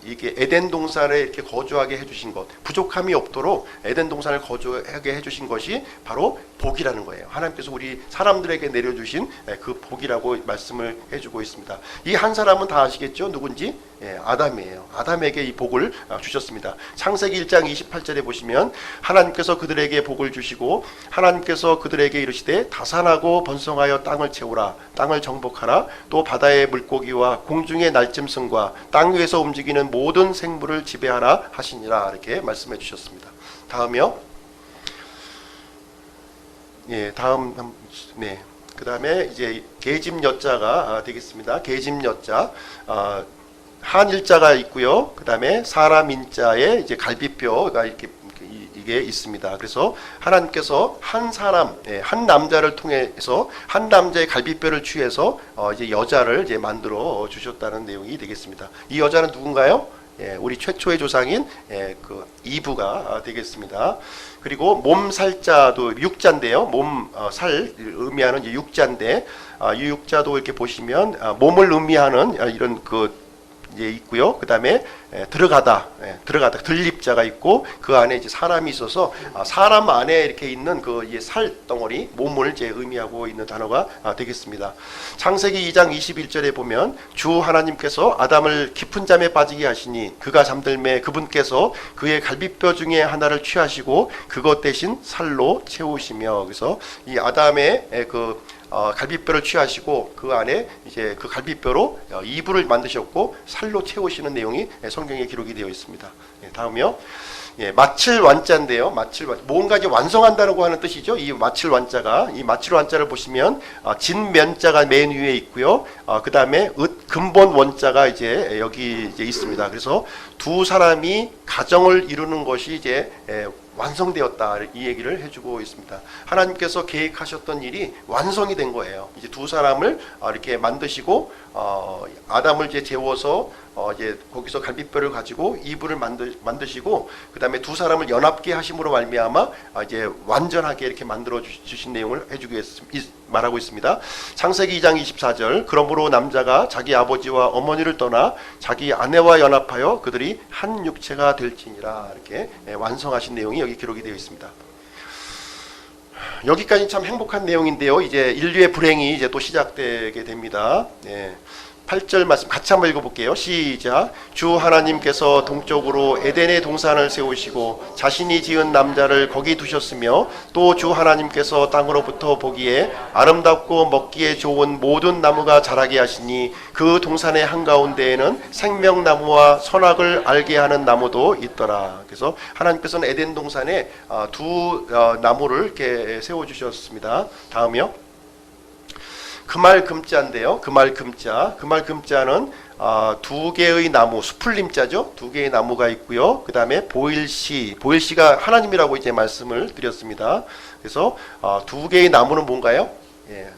이게 에덴 동산에 이렇게 거주하게 해주신 것, 부족함이 없도록 에덴 동산을 거주하게 해주신 것이 바로 복이라는 거예요. 하나님께서 우리 사람들에게 내려주신 그 복이라고 말씀을 해주고 있습니다. 이 한 사람은 다 아시겠죠? 누군지? 아담이에요. 아담에게 이 복을 주셨습니다. 창세기 1장 28절에 보시면 하나님께서 그들에게 복을 주시고 하나님께서 그들에게 이르시되 다산하고 번성하여 땅을 채우라, 땅을 정복하라, 또 바다의 물고기와 공중의 날짐승과 땅 위에서 움직이는 모든 생물을 지배하라 하시니라, 이렇게 말씀해 주셨습니다. 다음이요. 다음, 그 다음에 이제 계집 여자가 되겠습니다. 계집 여자. 한일자가 있고요. 그 다음에 사람 인자에 이제 갈비뼈가 이게 있습니다. 그래서 하나님께서 한 사람, 한 남자를 통해서 한 남자의 갈비뼈를 취해서 이제 여자를 이제 만들어 주셨다는 내용이 되겠습니다. 이 여자는 누군가요? 우리 최초의 조상인 그 이브가 되겠습니다. 그리고 몸살자도 육자인데요. 살 의미하는 이제 육자인데, 이 육자도 이렇게 보시면 몸을 의미하는 이런 이제 있고요. 그 다음에 들어가다 들립자가 있고 그 안에 이제 사람이 있어서 사람 안에 이렇게 있는 그 살덩어리, 몸을 이제 의미하고 있는 단어가 되겠습니다. 창세기 2장 21절에 보면 주 하나님께서 아담을 깊은 잠에 빠지게 하시니 그가 잠들매 그분께서 그의 갈비뼈 중에 하나를 취하시고 그것 대신 살로 채우시며, 그래서 이 아담의 갈비뼈를 취하시고 그 안에 이제 그 갈비뼈로 이불을 만드셨고 살로 채우시는 내용이 성경에 기록이 되어 있습니다. 다음이요. 마칠 완자인데요. 마칠 완자, 뭔가 이제 완성한다고 하는 뜻이죠. 이 마칠 완자가, 이 마칠 완자를 보시면 진면자가 맨 위에 있고요. 그 다음에 근본 원자가 이제 여기 이제 있습니다. 그래서 두 사람이 가정을 이루는 것이 이제 완성되었다, 이 얘기를 해주고 있습니다. 하나님께서 계획하셨던 일이 완성이 된 거예요. 이제 두 사람을 이렇게 만드시고 아담을 이제 재워서 이제 거기서 갈빗뼈를 가지고 이불을 만드시고 그 다음에 두 사람을 연합게 하심으로 말미암아 이제 완전하게 이렇게 만들어 주신 내용을 말하고 있습니다. 창세기 2장 24절 그러므로 남자가 자기 아버지와 어머니를 떠나 자기 아내와 연합하여 그들이 한 육체가 될지니라 이렇게 완성하신 내용이 여기 기록이 되어 있습니다. 여기까지 참 행복한 내용인데요. 이제 인류의 불행이 이제 또 시작되게 됩니다. 8절 말씀 같이 한번 읽어볼게요. 시작. 주 하나님께서 동쪽으로 에덴의 동산을 세우시고 자신이 지은 남자를 거기 두셨으며 또 주 하나님께서 땅으로부터 보기에 아름답고 먹기에 좋은 모든 나무가 자라게 하시니 그 동산의 한가운데에는 생명나무와 선악을 알게 하는 나무도 있더라. 그래서 하나님께서는 에덴 동산에 두 나무를 이렇게 세워주셨습니다. 다음이요. 금알금자인데요. 금알금자는 두 개의 나무, 수풀림자죠. 두 개의 나무가 있고요. 그 다음에 보일시가 하나님이라고 이제 말씀을 드렸습니다. 그래서 두 개의 나무는 뭔가요?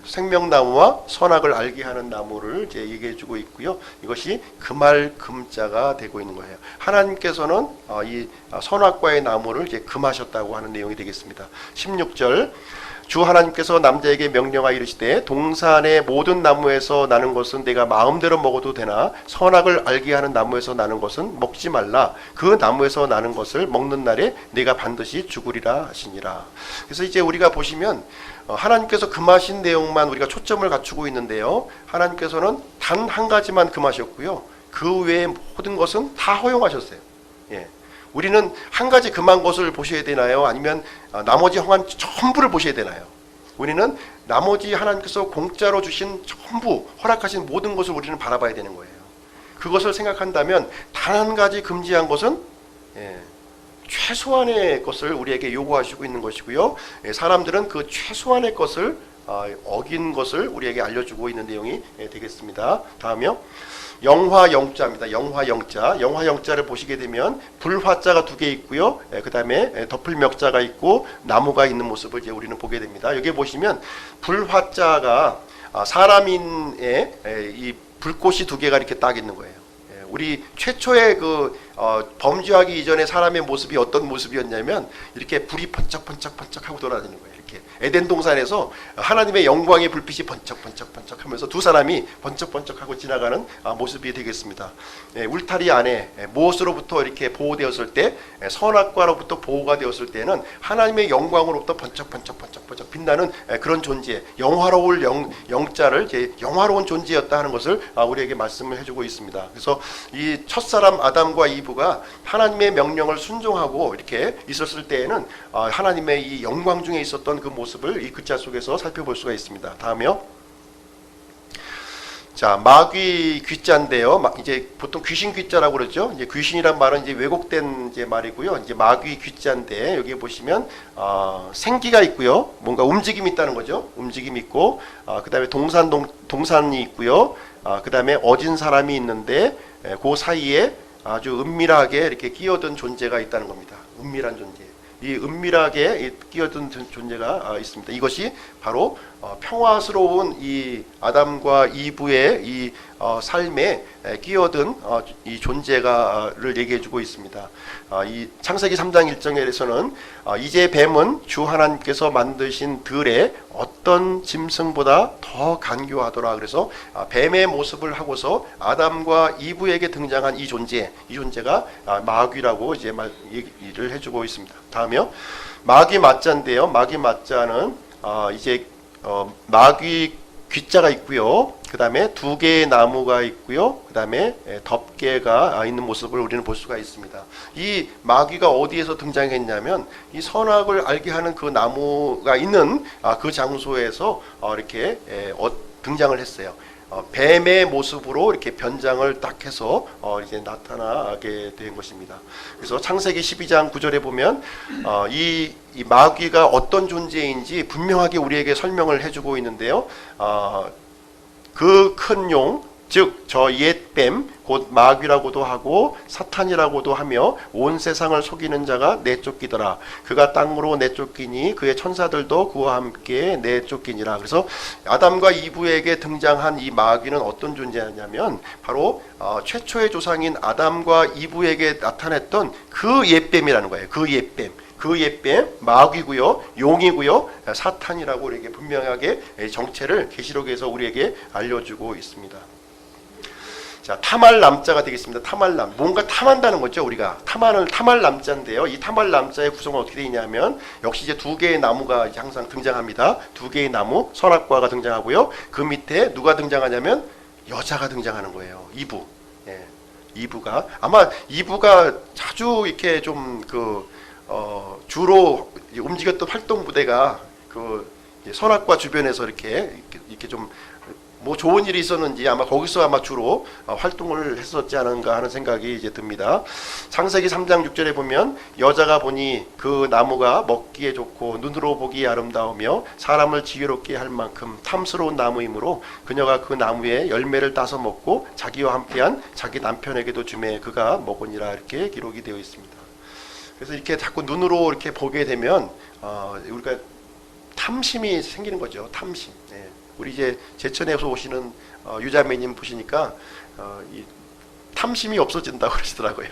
생명나무와 선악을 알게 하는 나무를 이제 얘기해주고 있고요. 이것이 금알금자가 되고 있는 거예요. 하나님께서는 이 선악과의 나무를 이제 금하셨다고 하는 내용이 되겠습니다. 16절. 주 하나님께서 남자에게 명령하여 이르시되 동산의 모든 나무에서 나는 것은 내가 마음대로 먹어도 되나 선악을 알게 하는 나무에서 나는 것은 먹지 말라. 그 나무에서 나는 것을 먹는 날에 내가 반드시 죽으리라 하시니라. 그래서 이제 우리가 보시면 하나님께서 금하신 내용만 우리가 초점을 갖추고 있는데요. 하나님께서는 단 한 가지만 금하셨고요. 그 외의 모든 것은 다 허용하셨어요. 우리는 한 가지 금한 것을 보셔야 되나요? 아니면 나머지 허한 전부를 보셔야 되나요? 우리는 나머지 하나님께서 공짜로 주신 전부 허락하신 모든 것을 우리는 바라봐야 되는 거예요. 그것을 생각한다면 단 한 가지 금지한 것은 최소한의 것을 우리에게 요구하시고 있는 것이고요. 사람들은 그 최소한의 것을 어긴 것을 우리에게 알려주고 있는 내용이 되겠습니다. 다음이요. 영화영자입니다. 영화영자를 보시게 되면 불화자가 두 개 있고요. 그 다음에 덮을멱자가 있고 나무가 있는 모습을 이제 우리는 보게 됩니다. 여기 보시면 불화자가 사람인의 이 불꽃이 두 개가 이렇게 딱 있는 거예요. 우리 최초의 그 범죄하기 이전에 사람의 모습이 어떤 모습이었냐면 이렇게 불이 번쩍번쩍 하고 돌아다니는 거예요. 이렇게 에덴 동산에서 하나님의 영광의 불빛이 번쩍번쩍 하면서 두 사람이 번쩍번쩍 하고 지나가는 모습이 되겠습니다. 울타리 안에 무엇으로부터 이렇게 보호되었을 때 선악과로부터 보호가 되었을 때는 하나님의 영광으로부터 번쩍번쩍 빛나는 그런 존재, 영화로울 영자를 이제 영화로운 존재였다 하는 것을 우리에게 말씀을 해주고 있습니다. 그래서 이 첫사람 아담과 이브가 하나님의 명령을 순종하고 이렇게 있었을 때에는 하나님의 이 영광 중에 있었던 그 모습을 이 글자 속에서 살펴볼 수가 있습니다. 다음이요. 자, 마귀 귀자인데요. 이제 보통 귀신 귀자라고 그러죠. 이제 귀신이란 말은 이제 왜곡된 이제 말이고요. 이제 마귀 귀자인데 여기 보시면 생기가 있고요. 뭔가 움직임이 있다는 거죠. 움직임이 있고 그다음에 동산이 있고요. 그다음에 어진 사람이 있는데 그 사이에 아주 은밀하게 이렇게 끼어든 존재가 있다는 겁니다. 은밀한 존재. 이 은밀하게 끼어든 존재가 있습니다. 이것이 바로 평화스러운 이 아담과 이브의 이 삶에 끼어든 이 존재가를 얘기해주고 있습니다. 이 창세기 3장 1절에서는 이제 뱀은 주 하나님께서 만드신 들의 어떤 짐승보다 더 간교하더라. 그래서 뱀의 모습을 하고서 아담과 이브에게 등장한 이 존재가 마귀라고 이제 얘기를 해주고 있습니다. 다음이요. 마귀 맞자인데요. 마귀 맞자는 이제 마귀 귀자가 있고요. 그 다음에 두 개의 나무가 있고요. 그 다음에 덮개가 있는 모습을 우리는 볼 수가 있습니다. 이 마귀가 어디에서 등장했냐면 이 선악을 알게 하는 그 나무가 있는 그 장소에서 이렇게 등장을 했어요. 뱀의 모습으로 이렇게 변장을 딱 해서 이제 나타나게 된 것입니다. 그래서 창세기 12장 9절에 보면 이 마귀가 어떤 존재인지 분명하게 우리에게 설명을 해주고 있는데요. 그 큰 용, 즉 저 옛뱀 곧 마귀라고도 하고 사탄이라고도 하며 온 세상을 속이는 자가 내쫓기더라. 그가 땅으로 내쫓기니 그의 천사들도 그와 함께 내쫓기니라. 그래서 아담과 이브에게 등장한 이 마귀는 어떤 존재냐면 바로 최초의 조상인 아담과 이브에게 나타냈던 그 옛뱀이라는 거예요. 그 옛뱀. 그 옛뱀 마귀고요, 용이고요, 사탄이라고 우리에게 분명하게 정체를 계시록에서 우리에게 알려주고 있습니다. 자, 탐할 남자가 되겠습니다. 탐할남, 뭔가 탐한다는 거죠. 우리가 탐할 남자인데요. 이 탐할 남자의 구성은 어떻게 되냐면 역시 이제 두 개의 나무가 이제 항상 등장합니다. 두 개의 나무, 선악과가 등장하고요. 그 밑에 누가 등장하냐면 여자가 등장하는 거예요. 이브. 예, 이브가 아마 이브가 자주 이렇게 좀 주로 움직였던 활동 부대가 그 선악과 주변에서 이렇게 좀 뭐 좋은 일이 있었는지 아마 거기서 아마 주로 활동을 했었지 않은가 하는 생각이 이제 듭니다. 창세기 3장 6절에 보면 여자가 보니 그 나무가 먹기에 좋고 눈으로 보기에 아름다우며 사람을 지혜롭게 할 만큼 탐스러운 나무이므로 그녀가 그 나무의 열매를 따서 먹고 자기와 함께한 자기 남편에게도 주매 그가 먹으니라 이렇게 기록이 되어 있습니다. 그래서 이렇게 자꾸 눈으로 이렇게 보게 되면 우리가 탐심이 생기는 거죠. 탐심. 예. 우리 이제 제천에서 오시는 유자매님 보시니까 이 탐심이 없어진다고 그러시더라고요.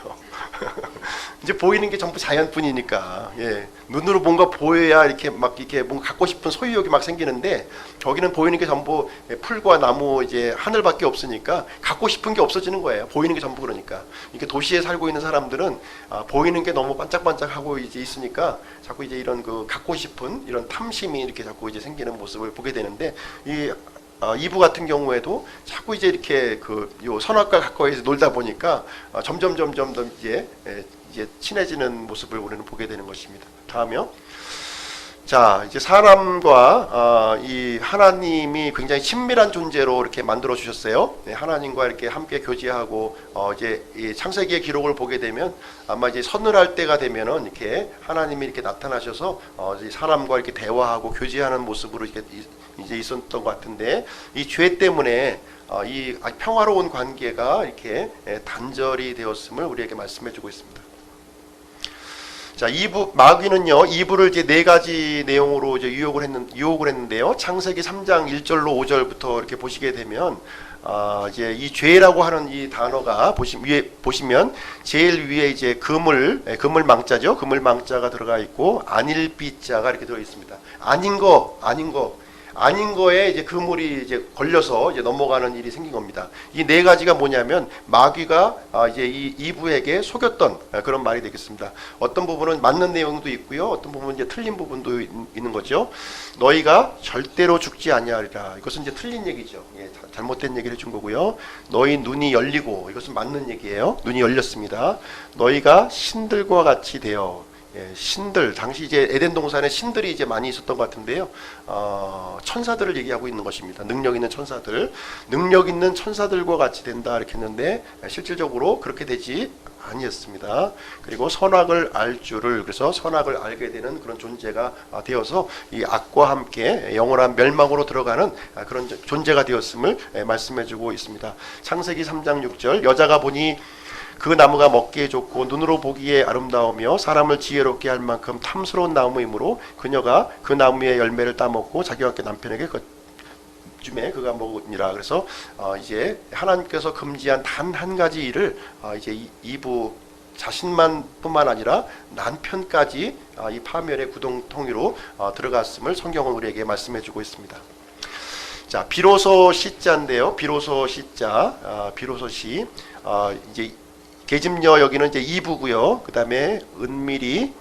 이제 보이는 게 전부 자연뿐이니까, 예. 눈으로 뭔가 보여야 이렇게 뭔가 갖고 싶은 소유욕이 막 생기는데, 저기는 보이는 게 전부 풀과 나무, 이제 하늘밖에 없으니까 갖고 싶은 게 없어지는 거예요. 보이는 게 전부 그러니까. 이렇게 도시에 살고 있는 사람들은 보이는 게 너무 반짝반짝하고 이제 있으니까 자꾸 이제 이런 갖고 싶은 이런 탐심이 이렇게 자꾸 이제 생기는 모습을 보게 되는데, 이브 같은 경우에도 자꾸 이제 이렇게 요 선악과 가까이서 놀다 보니까 점점 더 이제 친해지는 모습을 우리는 보게 되는 것입니다. 다음이요. 자, 이제 사람과 이 하나님이 굉장히 친밀한 존재로 이렇게 만들어 주셨어요. 네, 하나님과 이렇게 함께 교제하고 이제 이 창세기의 기록을 보게 되면 아마 이제 서늘할 때가 되면은 이렇게 하나님이 이렇게 나타나셔서 이제 사람과 이렇게 대화하고 교제하는 모습으로 이렇게 이제 있었던 것 같은데, 이 죄 때문에 이 평화로운 관계가 이렇게 단절이 되었음을 우리에게 말씀해주고 있습니다. 자, 마귀는요, 이브를 이제 네 가지 내용으로 이제 유혹을 했는데요. 창세기 3장 1절로 5절부터 이렇게 보시게 되면, 이제 이 죄라고 하는 이 단어가 위에 보시면 제일 위에 이제 그물 망자가 들어가 있고, 안일비자가 이렇게 들어 있습니다. 아닌 거에 이제 그물이 이제 걸려서 이제 넘어가는 일이 생긴 겁니다. 이 네 가지가 뭐냐면 마귀가 이제 이 이브에게 속였던 그런 말이 되겠습니다. 어떤 부분은 맞는 내용도 있고요, 어떤 부분은 이제 틀린 부분도 있는 거죠. 너희가 절대로 죽지 아니하리라. 이것은 이제 틀린 얘기죠. 예, 잘못된 얘기를 해준 거고요. 너희 눈이 열리고, 이것은 맞는 얘기예요. 눈이 열렸습니다. 너희가 신들과 같이 되어. 예, 신들, 당시 이제 에덴 동산에 신들이 이제 많이 있었던 것 같은데요. 천사들을 얘기하고 있는 것입니다. 능력 있는 천사들과 같이 된다 이렇게 했는데, 실질적으로 그렇게 되지 아니었습니다. 그리고 선악을 알 줄을, 그래서 선악을 알게 되는 그런 존재가 되어서 이 악과 함께 영원한 멸망으로 들어가는 그런 존재가 되었음을 말씀해주고 있습니다. 창세기 3장 6절, 여자가 보니 그 나무가 먹기에 좋고 눈으로 보기에 아름다우며 사람을 지혜롭게 할 만큼 탐스러운 나무이므로 그녀가 그 나무의 열매를 따먹고 자기와 함께 남편에게 주매 그가 먹으니라. 그래서 이제 하나님께서 금지한 단 한 가지 일을 이제 이브 자신만 뿐만 아니라 남편까지 이 파멸의 구덩텅이로 들어갔음을 성경은 우리에게 말씀해주고 있습니다. 자, 비로소 시자인데요. 비로소 시자, 비로소 시, 이제 계집녀 여기는 이제 이브고요. 그 다음에 은밀히,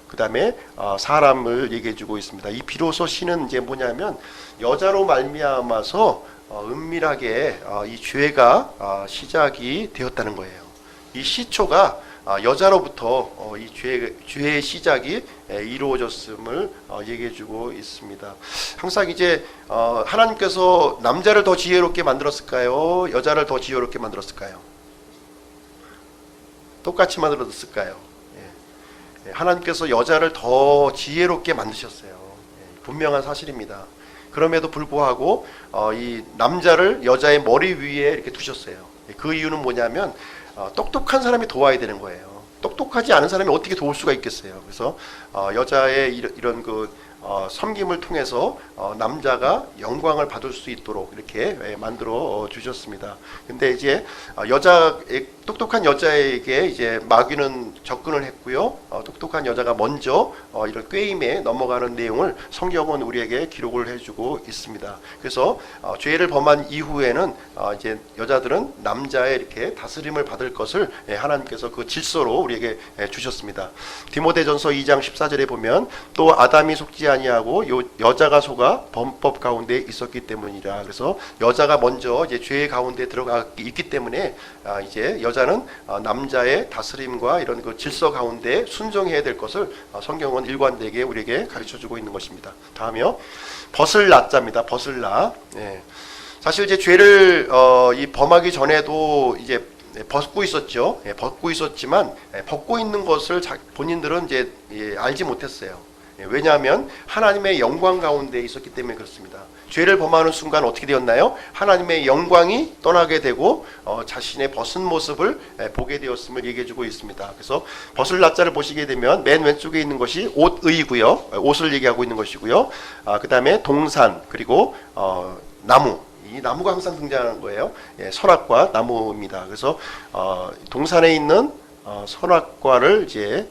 그 다음에 사람을 얘기해주고 있습니다. 이 비로소 시는 이제 뭐냐면 여자로 말미암아서 은밀하게 이 죄가 시작이 되었다는 거예요. 이 시초가 여자로부터 이 죄의 시작이 이루어졌음을 얘기해주고 있습니다. 항상 이제 하나님께서 남자를 더 지혜롭게 만들었을까요? 여자를 더 지혜롭게 만들었을까요? 똑같이 만들었을까요? 하나님께서 여자를 더 지혜롭게 만드셨어요. 분명한 사실입니다. 그럼에도 불구하고 이 남자를 여자의 머리 위에 이렇게 두셨어요. 그 이유는 뭐냐면 똑똑한 사람이 도와야 되는 거예요. 똑똑하지 않은 사람이 어떻게 도울 수가 있겠어요. 그래서 여자의 이런 섬김을 통해서 남자가 영광을 받을 수 있도록 이렇게 만들어 주셨습니다. 근데 이제 똑똑한 여자에게 이제 마귀는 접근을 했고요. 똑똑한 여자가 먼저 이런 꾀임에 넘어가는 내용을 성경은 우리에게 기록을 해주고 있습니다. 그래서 죄를 범한 이후에는 이제 여자들은 남자의 이렇게 다스림을 받을 것을 하나님께서 그 질서로 우리에게 주셨습니다. 디모데전서 2장 14절에 보면 또 아담이 속지 아니하고 여자가 속아 범법 가운데 있었기 때문이라. 그래서 여자가 먼저 이제 죄 가운데 들어가 있기 때문에 이제 여자는 남자의 다스림과 이런 그 질서 가운데 순종해야 될 것을 성경은 일관되게 우리에게 가르쳐주고 있는 것입니다. 다음이요, 벗을나자입니다. 벗을나. 사실 이제 죄를 이 범하기 전에도 이제 벗고 있었죠. 벗고 있었지만 벗고 있는 것을 본인들은 이제 알지 못했어요. 왜냐하면 하나님의 영광 가운데 있었기 때문에 그렇습니다. 죄를 범하는 순간 어떻게 되었나요? 하나님의 영광이 떠나게 되고 자신의 벗은 모습을 보게 되었음을 얘기해주고 있습니다. 그래서 벗을 나자를 보시게 되면 맨 왼쪽에 있는 것이 옷의고요. 옷을 얘기하고 있는 것이고요. 그 다음에 동산, 그리고 나무. 이 나무가 항상 등장하는 거예요. 선악과 나무입니다. 그래서 동산에 있는 선악과를 이제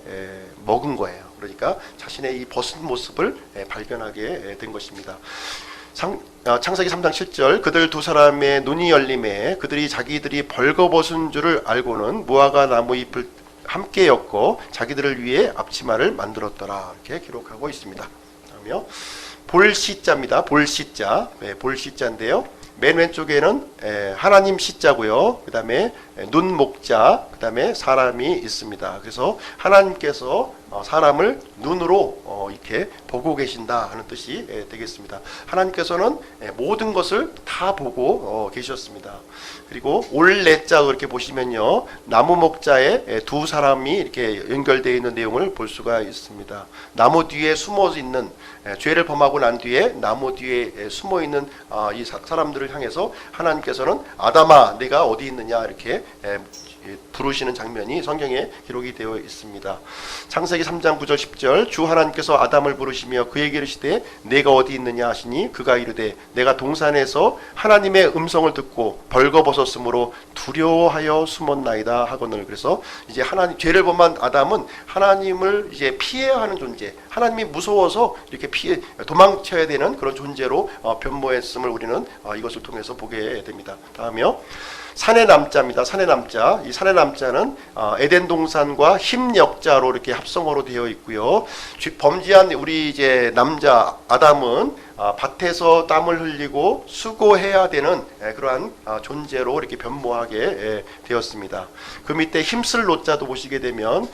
먹은 거예요. 그러니까 자신의 이 벗은 모습을 발견하게 된 것입니다. 창세기 3장 7절 그들 두 사람의 눈이 열림에 그들이 자기들이 벌거벗은 줄을 알고는 무화과 나무 잎을 함께 엮고 자기들을 위해 앞치마를 만들었더라. 이렇게 기록하고 있습니다. 다음이요, 볼시자입니다. 볼시자. 볼시자인데요. 맨 왼쪽에는 하나님 시자고요. 그 다음에 눈 목자, 그 다음에 사람이 있습니다. 그래서 하나님께서 사람을 눈으로 이렇게 보고 계신다 하는 뜻이 되겠습니다. 하나님께서는 모든 것을 다 보고 계셨습니다. 그리고 올레자 이렇게 보시면요, 나무 목자에 두 사람이 이렇게 연결되어 있는 내용을 볼 수가 있습니다. 나무 뒤에 숨어 있는, 죄를 범하고 난 뒤에 나무 뒤에 숨어 있는 이 사람들을 향해서 하나님께서는 아담아 네가 어디 있느냐 이렇게 부르시는 장면이 성경에 기록이 되어 있습니다. 창세기 3장 9절 10절 주 하나님께서 아담을 부르시며 그에게 이르시되 내가 어디 있느냐 하시니 그가 이르되 내가 동산에서 하나님의 음성을 듣고 벌거벗었으므로 두려워하여 숨었나이다 하거늘. 그래서 이제 죄를 범한 아담은 하나님을 이제 피해야 하는 존재, 하나님이 무서워서 이렇게 도망쳐야 되는 그런 존재로 변모했음을 우리는 이것을 통해서 보게 됩니다. 다음이요, 산의 남자입니다. 산의 남자. 이 산의 남자는 에덴 동산과 힘역자로 이렇게 합성어로 되어 있고요. 범죄한 우리 이제 남자 아담은 밭에서 땀을 흘리고 수고해야 되는 그러한 존재로 이렇게 변모하게 되었습니다. 그 밑에 힘쓸 노자도 보시게 되면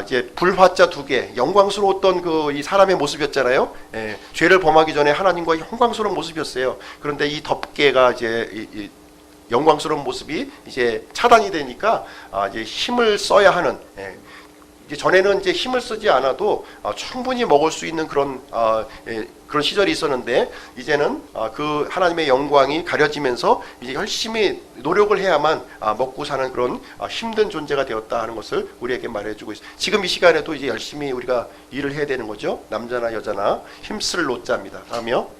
이제 불화자 두 개, 영광스러웠던 이 사람의 모습이었잖아요. 죄를 범하기 전에 하나님과 영광스러운 모습이었어요. 그런데 이 덮개가 이제 영광스러운 모습이 이제 차단이 되니까 이제 힘을 써야 하는, 이제 전에는 이제 힘을 쓰지 않아도 충분히 먹을 수 있는 그런 시절이 있었는데 이제는 그 하나님의 영광이 가려지면서 이제 열심히 노력을 해야만 먹고 사는 그런 힘든 존재가 되었다 하는 것을 우리에게 말해주고 있습니다. 지금 이 시간에도 이제 열심히 우리가 일을 해야 되는 거죠. 남자나 여자나 힘쓸 노자입니다. 다음이요,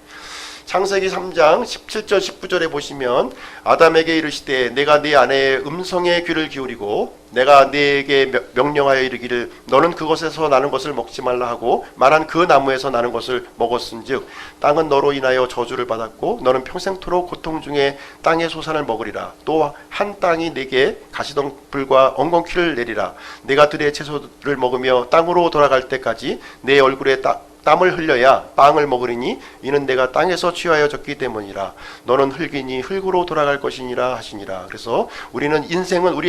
창세기 3장 17절 19절에 보시면 아담에게 이르시되 내가 네 아내의 음성에 귀를 기울이고 내가 네게 명령하여 이르기를 너는 그것에서 나는 것을 먹지 말라 하고 말한 그 나무에서 나는 것을 먹었은즉 땅은 너로 인하여 저주를 받았고 너는 평생토록 고통 중에 땅의 소산을 먹으리라. 또 한 땅이 네게 가시덩불과 엉겅퀴를 내리라. 내가 들의 채소를 먹으며 땅으로 돌아갈 때까지 내 얼굴에 땀을 흘려야 빵을 먹으리니 이는 내가 땅에서 취하여 졌기 때문이라. 너는 흙이니 흙으로 돌아갈 것이니라 하시니라. 그래서 우리의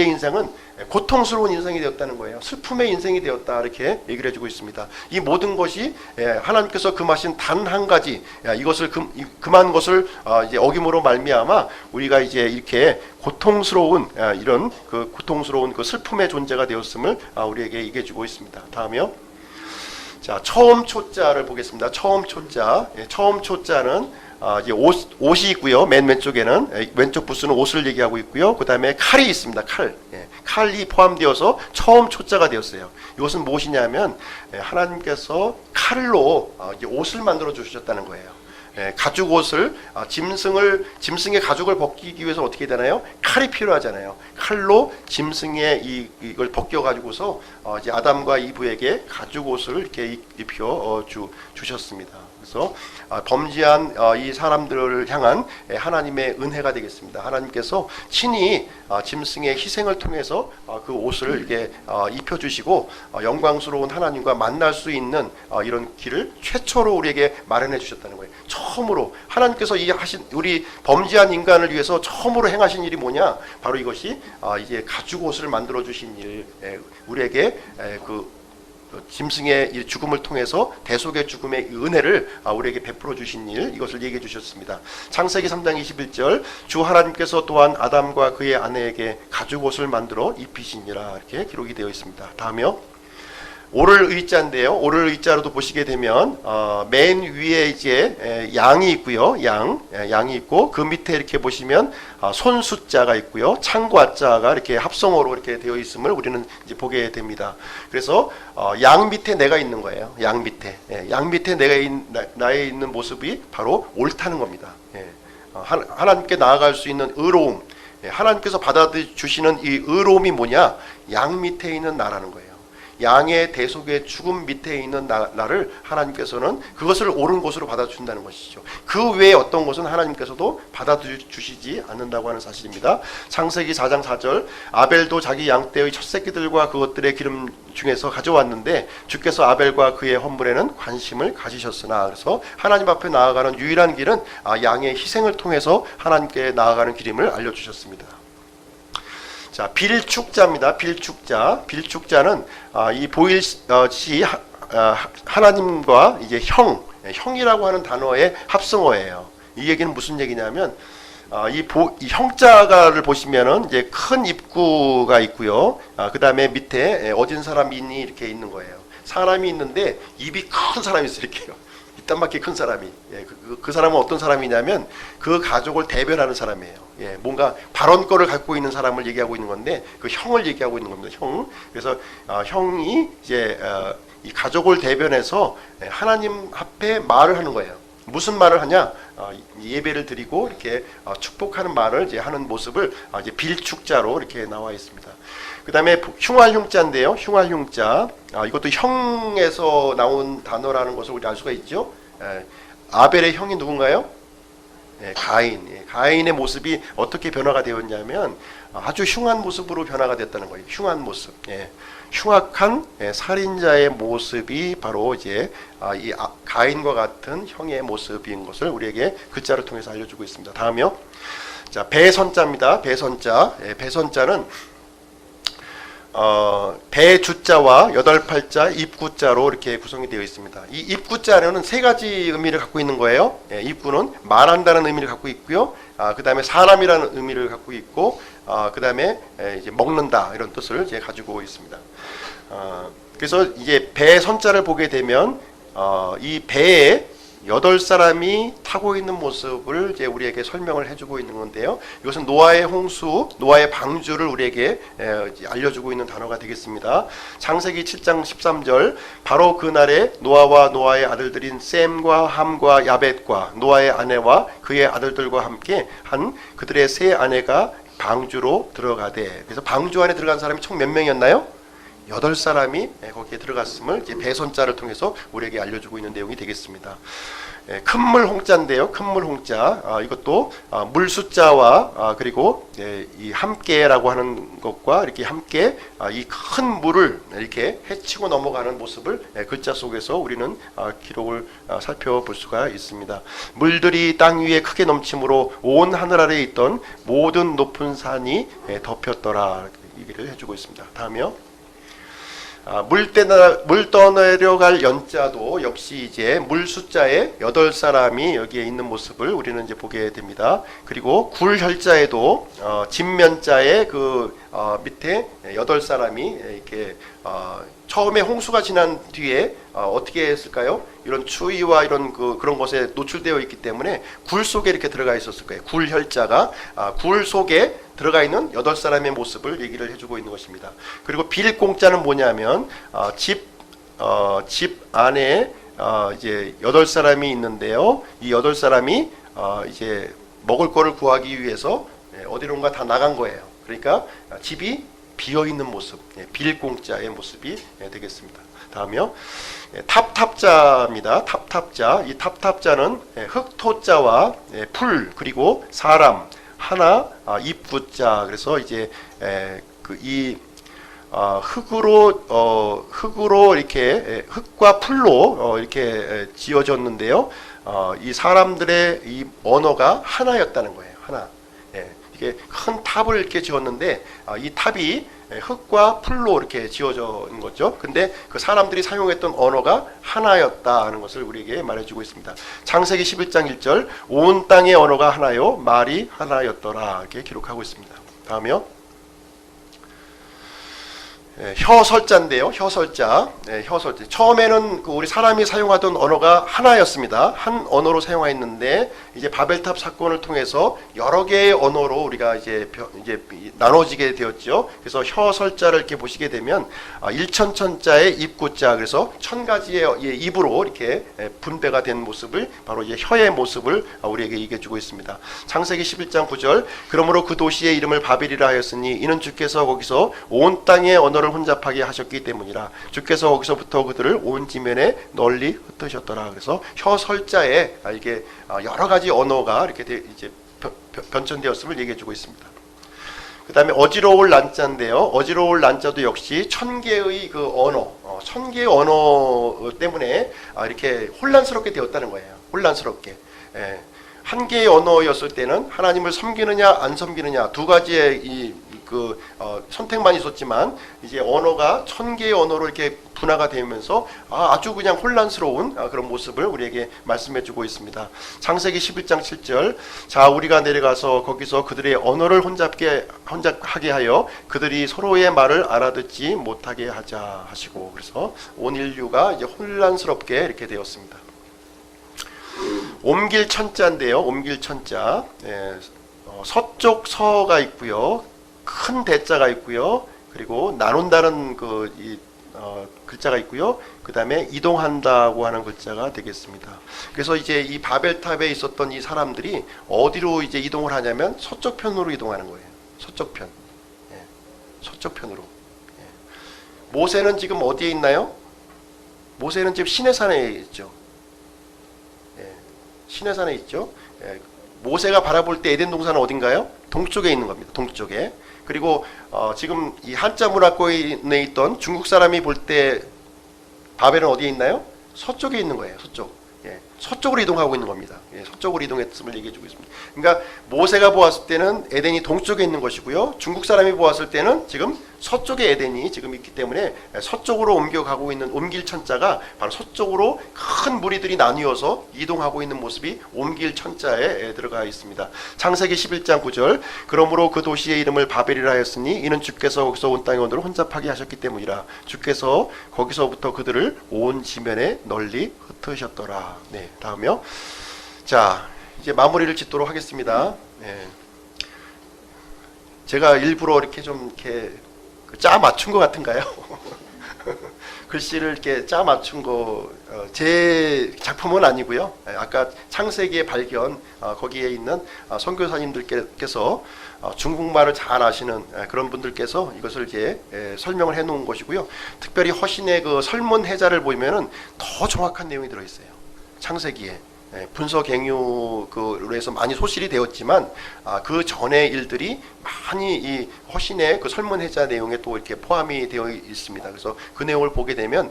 인생은 고통스러운 인생이 되었다는 거예요. 슬픔의 인생이 되었다 이렇게 얘기를 해주고 있습니다. 이 모든 것이 하나님께서 금하신 단 한 가지, 이것을 금한 것을 이제 어김으로 말미암아 우리가 이제 이렇게 고통스러운 이런 고통스러운 슬픔의 존재가 되었음을 우리에게 얘기해주고 있습니다. 다음이요. 자, 처음 초자를 보겠습니다. 처음 초자. 처음 초자는 이제 옷이 있고요. 맨 왼쪽에는 왼쪽 부수는 옷을 얘기하고 있고요. 그 다음에 칼이 있습니다. 칼. 칼이 포함되어서 처음 초자가 되었어요. 이것은 무엇이냐면 하나님께서 칼로 이제 옷을 만들어 주셨다는 거예요. 가죽 옷을 짐승의 가죽을 벗기기 위해서 어떻게 되나요? 칼이 필요하잖아요. 칼로 짐승의 이걸 벗겨 가지고서 이제 아담과 이브에게 가죽 옷을 이렇게 입혀 주셨습니다. 그래서 범죄한 이 사람들을 향한 하나님의 은혜가 되겠습니다. 하나님께서 친히 짐승의 희생을 통해서 그 옷을 이렇게 입혀주시고 영광스러운 하나님과 만날 수 있는 이런 길을 최초로 우리에게 마련해 주셨다는 거예요. 처음으로 하나님께서 우리 범죄한 인간을 위해서 처음으로 행하신 일이 뭐냐? 바로 이것이 이제 가죽 옷을 만들어 주신 일, 우리에게 그 짐승의 이 죽음을 통해서 대속의 죽음의 은혜를 우리에게 베풀어 주신 일, 이것을 얘기해 주셨습니다. 창세기 3장 21절, 주 하나님께서 또한 아담과 그의 아내에게 가죽 옷을 만들어 입히시니라, 이렇게 기록이 되어 있습니다. 다음이요. 오를 의자인데요. 오를 의자로도 보시게 되면 맨 위에 이제 양이 있고요. 양이 있고 그 밑에 이렇게 보시면 손숫자가 있고요. 창과자가 이렇게 합성어로 이렇게 되어 있음을 우리는 이제 보게 됩니다. 그래서 양 밑에 내가 있는 거예요. 양 밑에 나의 있는 모습이 바로 옳다는 겁니다. 하나님께 나아갈 수 있는 의로움, 하나님께서 받아주시는 이 의로움이 뭐냐? 양 밑에 있는 나라는 거예요. 양의 대속의 죽음 밑에 있는 나를 하나님께서는 그것을 옳은 것으로 받아준다는 것이죠. 그 외에 어떤 것은 하나님께서도 받아주시지 않는다고 하는 사실입니다. 창세기 4장 4절, 아벨도 자기 양떼의 첫 새끼들과 그것들의 기름 중에서 가져왔는데 주께서 아벨과 그의 헌물에는 관심을 가지셨으나, 그래서 하나님 앞에 나아가는 유일한 길은 양의 희생을 통해서 하나님께 나아가는 길임을 알려주셨습니다. 자, 빌축자입니다. 빌축자는 이 보일시 하나님과 이제 형이라고 하는 단어의 합성어예요. 이 얘기는 무슨 얘기냐면 이 형자가를 보시면은 이제 큰 입구가 있고요. 그 다음에 밑에 어진 사람이 이렇게 있는 거예요. 사람이 있는데 입이 큰 사람이 있어요. 이렇게요. 이딴밖에 큰 사람이. 그 사람은 어떤 사람이냐면 그 가족을 대변하는 사람이에요. 뭔가 발언권을 갖고 있는 사람을 얘기하고 있는 건데 그 형을 얘기하고 있는 겁니다. 형. 그래서 형이 이제 이 가족을 대변해서 하나님 앞에 말을 하는 거예요. 무슨 말을 하냐? 예배를 드리고 이렇게 축복하는 말을 이제 하는 모습을 이제 빌축자로 이렇게 나와 있습니다. 그 다음에 흉활흉자인데요. 흉활흉자. 이것도 형에서 나온 단어라는 것을 우리 알 수가 있죠. 아벨의 형이 누군가요? 가인. 가인의 모습이 어떻게 변화가 되었냐면 아주 흉한 모습으로 변화가 됐다는 거예요. 흉한 모습. 흉악한 살인자의 모습이 바로 이제 이 가인과 같은 형의 모습인 것을 우리에게 글자를 통해서 알려주고 있습니다. 다음이요. 자, 배선자입니다. 배선자는 배주자와 8팔자 입구자로 이렇게 구성이 되어 있습니다. 이 입구자는 세 가지 의미를 갖고 있는 거예요. 입구는 말한다는 의미를 갖고 있고요. 그 다음에 사람이라는 의미를 갖고 있고, 그 다음에 이제 먹는다 이런 뜻을 이제 가지고 있습니다. 그래서 이제 배 선자를 보게 되면 이 배에 8사람이 타고 있는 모습을 이제 우리에게 설명을 해주고 있는 건데요. 이것은 노아의 홍수, 노아의 방주를 우리에게 알려주고 있는 단어가 되겠습니다. 창세기 7장 13절, 바로 그날에 노아와 노아의 아들들인 셈과 함과 야벳과 노아의 아내와 그의 아들들과 함께 한 그들의 세 아내가 방주로 들어가되, 그래서 방주 안에 들어간 사람이 총 몇 명이었나요? 8사람이 거기에 들어갔음을 이제 배선자를 통해서 우리에게 알려주고 있는 내용이 되겠습니다. 큰물 홍자인데요. 큰물 홍자. 이것도 물숫자와 그리고 이 함께라고 하는 것과 이렇게 함께 이 큰 물을 이렇게 헤치고 넘어가는 모습을 글자 속에서 우리는 기록을 살펴볼 수가 있습니다. 물들이 땅 위에 크게 넘침으로 온 하늘 아래에 있던 모든 높은 산이 덮였더라. 얘기를 해주고 있습니다. 다음이요. 물 떠내려갈 연자도 역시 이제 물 숫자에 8사람이 여기에 있는 모습을 우리는 이제 보게 됩니다. 그리고 굴혈자에도 진면자에 그 밑에 8사람이 이렇게 처음에 홍수가 지난 뒤에 어떻게 했을까요? 이런 추위와 이런 그런 것에 노출되어 있기 때문에 굴 속에 이렇게 들어가 있었을 거예요. 굴 혈자가 굴 속에 들어가 있는 8사람의 모습을 얘기를 해주고 있는 것입니다. 그리고 빌공자는 뭐냐면 집 안에 이제 8사람이 있는데요. 이 8사람이 이제 먹을 거를 구하기 위해서 어디론가 다 나간 거예요. 그러니까 집이 비어 있는 모습, 빌공자의 모습이 되겠습니다. 다음이요. 탑탑자입니다. 탑탑자. 이 탑탑자는 흑토자와 풀 그리고 사람 하나 입구자. 그래서 이제 흙으로 이렇게 흙과 풀로 이렇게 지어졌는데요. 이 사람들의 이 언어가 하나였다는 거예요. 하나. 이게 큰 탑을 이렇게 지었는데 이 탑이 흙과 풀로 이렇게 지어져 있는 거죠. 근데 그 사람들이 사용했던 언어가 하나였다는 것을 우리에게 말해주고 있습니다. 창세기 11장 1절 온 땅의 언어가 하나요 말이 하나였더라 이렇게 기록하고 있습니다. 다음이요. 혀설자인데요. 혀설자. 처음에는 우리 사람이 사용하던 언어가 하나였습니다. 한 언어로 사용했는데 이제 바벨탑 사건을 통해서 여러 개의 언어로 우리가 이제 나눠지게 되었죠. 그래서 혀설자를 이렇게 보시게 되면 일천천자의 입구자 그래서 1000가지의 입으로 이렇게 분배가 된 모습을 바로 이제 혀의 모습을 우리에게 얘기해주고 있습니다. 창세기 11장 9절 그러므로 그 도시의 이름을 바벨이라 하였으니 이는 주께서 거기서 온 땅의 언어를 혼잡하게 하셨기 때문이라. 주께서 거기서부터 그들을 온 지면에 널리 흩으셨더라. 그래서 혀설자에 이게 여러 가지 언어가 이렇게 이제 변천되었음을 얘기해주고 있습니다. 그 다음에 어지러울 난자인데요. 어지러울 난자도 역시 1000개의 그 언어, 1000개의 언어 때문에 이렇게 혼란스럽게 되었다는 거예요. 혼란스럽게. 한 개의 언어였을 때는 하나님을 섬기느냐 안 섬기느냐 두 가지의 선택만 있었지만 이제 언어가 1000개의 언어로 이렇게 분화가 되면서 아주 그냥 혼란스러운 그런 모습을 우리에게 말씀해주고 있습니다. 창세기 11장 7절 자 우리가 내려가서 거기서 그들의 언어를 혼잡하게 하여 그들이 서로의 말을 알아듣지 못하게 하자 하시고 그래서 온 인류가 이제 혼란스럽게 이렇게 되었습니다. 옮길 천자인데요. 옮길 천자 서쪽 서가 있고요. 큰 대자가 있고요. 그리고 나눈다는 글자가 있고요. 그 다음에 이동한다고 하는 글자가 되겠습니다. 그래서 이제 이 바벨탑에 있었던 이 사람들이 어디로 이제 이동을 하냐면 서쪽 편으로 이동하는 거예요. 서쪽 편. 서쪽 편으로. 모세는 지금 어디에 있나요? 모세는 지금 시내산에 있죠. 시내산에 있죠. 모세가 바라볼 때 에덴 동산은 어딘가요? 동쪽에 있는 겁니다. 동쪽에. 그리고 지금 이 한자 문화권에 있던 중국 사람이 볼 때 바벨은 어디에 있나요? 서쪽에 있는 거예요. 서쪽. 서쪽으로 이동하고 있는 겁니다. 서쪽으로 이동했음을 얘기해주고 있습니다. 그러니까 모세가 보았을 때는 에덴이 동쪽에 있는 것이고요. 중국 사람이 보았을 때는 지금 서쪽에 에덴이 지금 있기 때문에 서쪽으로 옮겨가고 있는 옮길 천자가 바로 서쪽으로 큰 무리들이 나뉘어서 이동하고 있는 모습이 옮길 천자에 들어가 있습니다. 창세기 11장 9절 그러므로 그 도시의 이름을 바벨이라 하였으니 이는 주께서 거기서 온 땅의 언어를 혼잡하게 하셨기 때문이라. 주께서 거기서부터 그들을 온 지면에 널리 흩으셨더라. 네, 다음이요. 자, 이제 마무리를 짓도록 하겠습니다. 제가 일부러 이렇게 좀 이렇게 짜 맞춘 것 같은가요? 글씨를 이렇게 짜 맞춘 거 제 작품은 아니고요. 아까 창세기의 발견 거기에 있는 선교사님들께서 중국말을 잘 아시는 그런 분들께서 이것을 이제 설명을 해 놓은 것이고요. 특별히 허신의 그 설문해자를 보면은 더 정확한 내용이 들어 있어요. 창세기에. 분서갱유로 해서 많이 소실이 되었지만 그 전의 일들이 많이 이 허신의 그 설문해자 내용에 또 이렇게 포함이 되어 있습니다. 그래서 그 내용을 보게 되면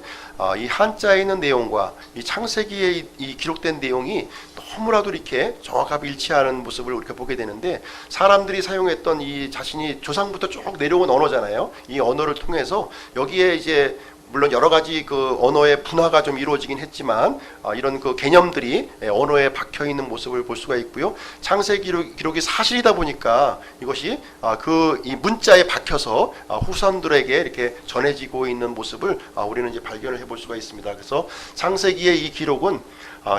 이 한자에 있는 내용과 이 창세기에 이 기록된 내용이 너무나도 이렇게 정확하게 일치하는 모습을 이렇게 보게 되는데 사람들이 사용했던 이 자신이 조상부터 쭉 내려온 언어잖아요. 이 언어를 통해서 여기에 이제 물론 여러 가지 그 언어의 분화가 좀 이루어지긴 했지만 이런 그 개념들이 언어에 박혀 있는 모습을 볼 수가 있고요. 창세기 기록이 사실이다 보니까 이것이 그 이 문자에 박혀서 후손들에게 이렇게 전해지고 있는 모습을 우리는 이제 발견을 해볼 수가 있습니다. 그래서 창세기의 이 기록은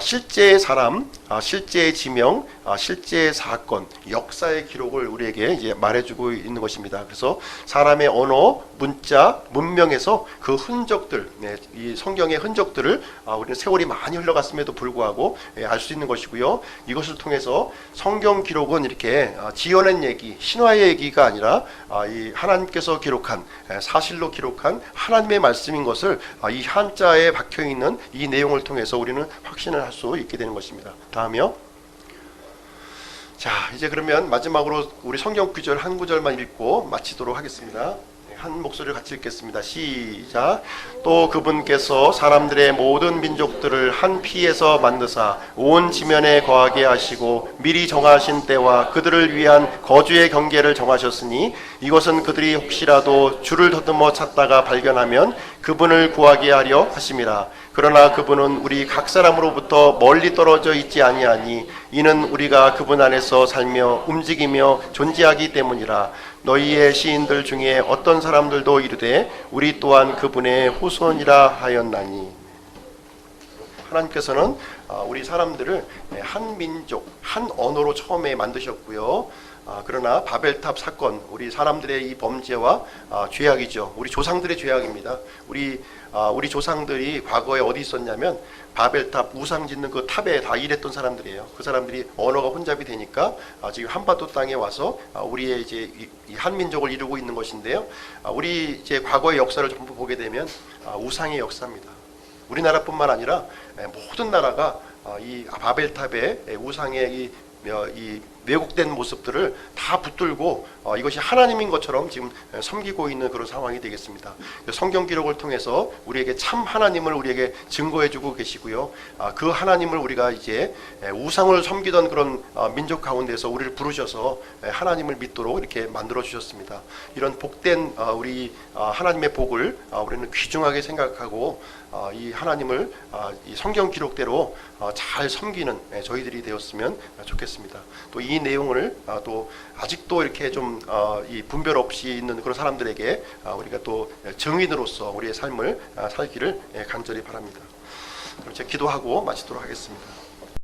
실제의 사람, 실제의 지명, 실제의 사건, 역사의 기록을 우리에게 이제 말해주고 있는 것입니다. 그래서 사람의 언어, 문자, 문명에서 그 흔적들, 이 성경의 흔적들을 우리는 세월이 많이 흘러갔음에도 불구하고 알 수 있는 것이고요. 이것을 통해서 성경 기록은 이렇게 지어낸 얘기, 신화의 얘기가 아니라 이 하나님께서 기록한, 사실로 기록한 하나님의 말씀인 것을 이 한자에 박혀 있는 이 내용을 통해서 우리는 확신을 할 수 있게 되는 것입니다. 다음이요. 자, 이제 그러면 마지막으로 우리 성경 구절 한 구절만 읽고 마치도록 하겠습니다. 한 목소리를 같이 읽겠습니다. 시작. 또 그분께서 사람들의 모든 민족들을 한 피에서 만드사 온 지면에 거하게 하시고 미리 정하신 때와 그들을 위한 거주의 경계를 정하셨으니 이것은 그들이 혹시라도 주를 더듬어 찾다가 발견하면 그분을 구하게 하려 하심이라. 그러나 그분은 우리 각 사람으로부터 멀리 떨어져 있지 아니하니 이는 우리가 그분 안에서 살며 움직이며 존재하기 때문이라. 너희의 시인들 중에 어떤 사람들도 이르되 우리 또한 그분의 후손이라 하였나니. 하나님께서는 우리 사람들을 한 민족, 한 언어로 처음에 만드셨고요. 그러나 바벨탑 사건, 우리 사람들의 이 범죄와 죄악이죠. 우리 조상들의 죄악입니다. 우리 조상들이 과거에 어디 있었냐면 바벨탑 우상 짓는 그 탑에 다 일했던 사람들이에요. 그 사람들이 언어가 혼잡이 되니까 지금 한반도 땅에 와서 우리의 이제 이 한민족을 이루고 있는 것인데요. 우리 이제 과거의 역사를 전부 보게 되면 우상의 역사입니다. 우리나라뿐만 아니라 모든 나라가 이 바벨탑의 우상의 이 왜곡된 모습들을 다 붙들고 이것이 하나님인 것처럼 지금 섬기고 있는 그런 상황이 되겠습니다. 성경 기록을 통해서 우리에게 참 하나님을 우리에게 증거해주고 계시고요. 그 하나님을 우리가 이제 우상을 섬기던 그런 민족 가운데서 우리를 부르셔서 하나님을 믿도록 이렇게 만들어 주셨습니다. 이런 복된 우리 하나님의 복을 우리는 귀중하게 생각하고 이 하나님을 이 성경 기록대로 잘 섬기는 저희들이 되었으면 좋겠습니다. 또 이 내용을 또 아직도 이렇게 좀 이 분별 없이 있는 그런 사람들에게 우리가 또 증인으로서 우리의 삶을 살기를 간절히 바랍니다. 그럼 제가 기도하고 마치도록 하겠습니다.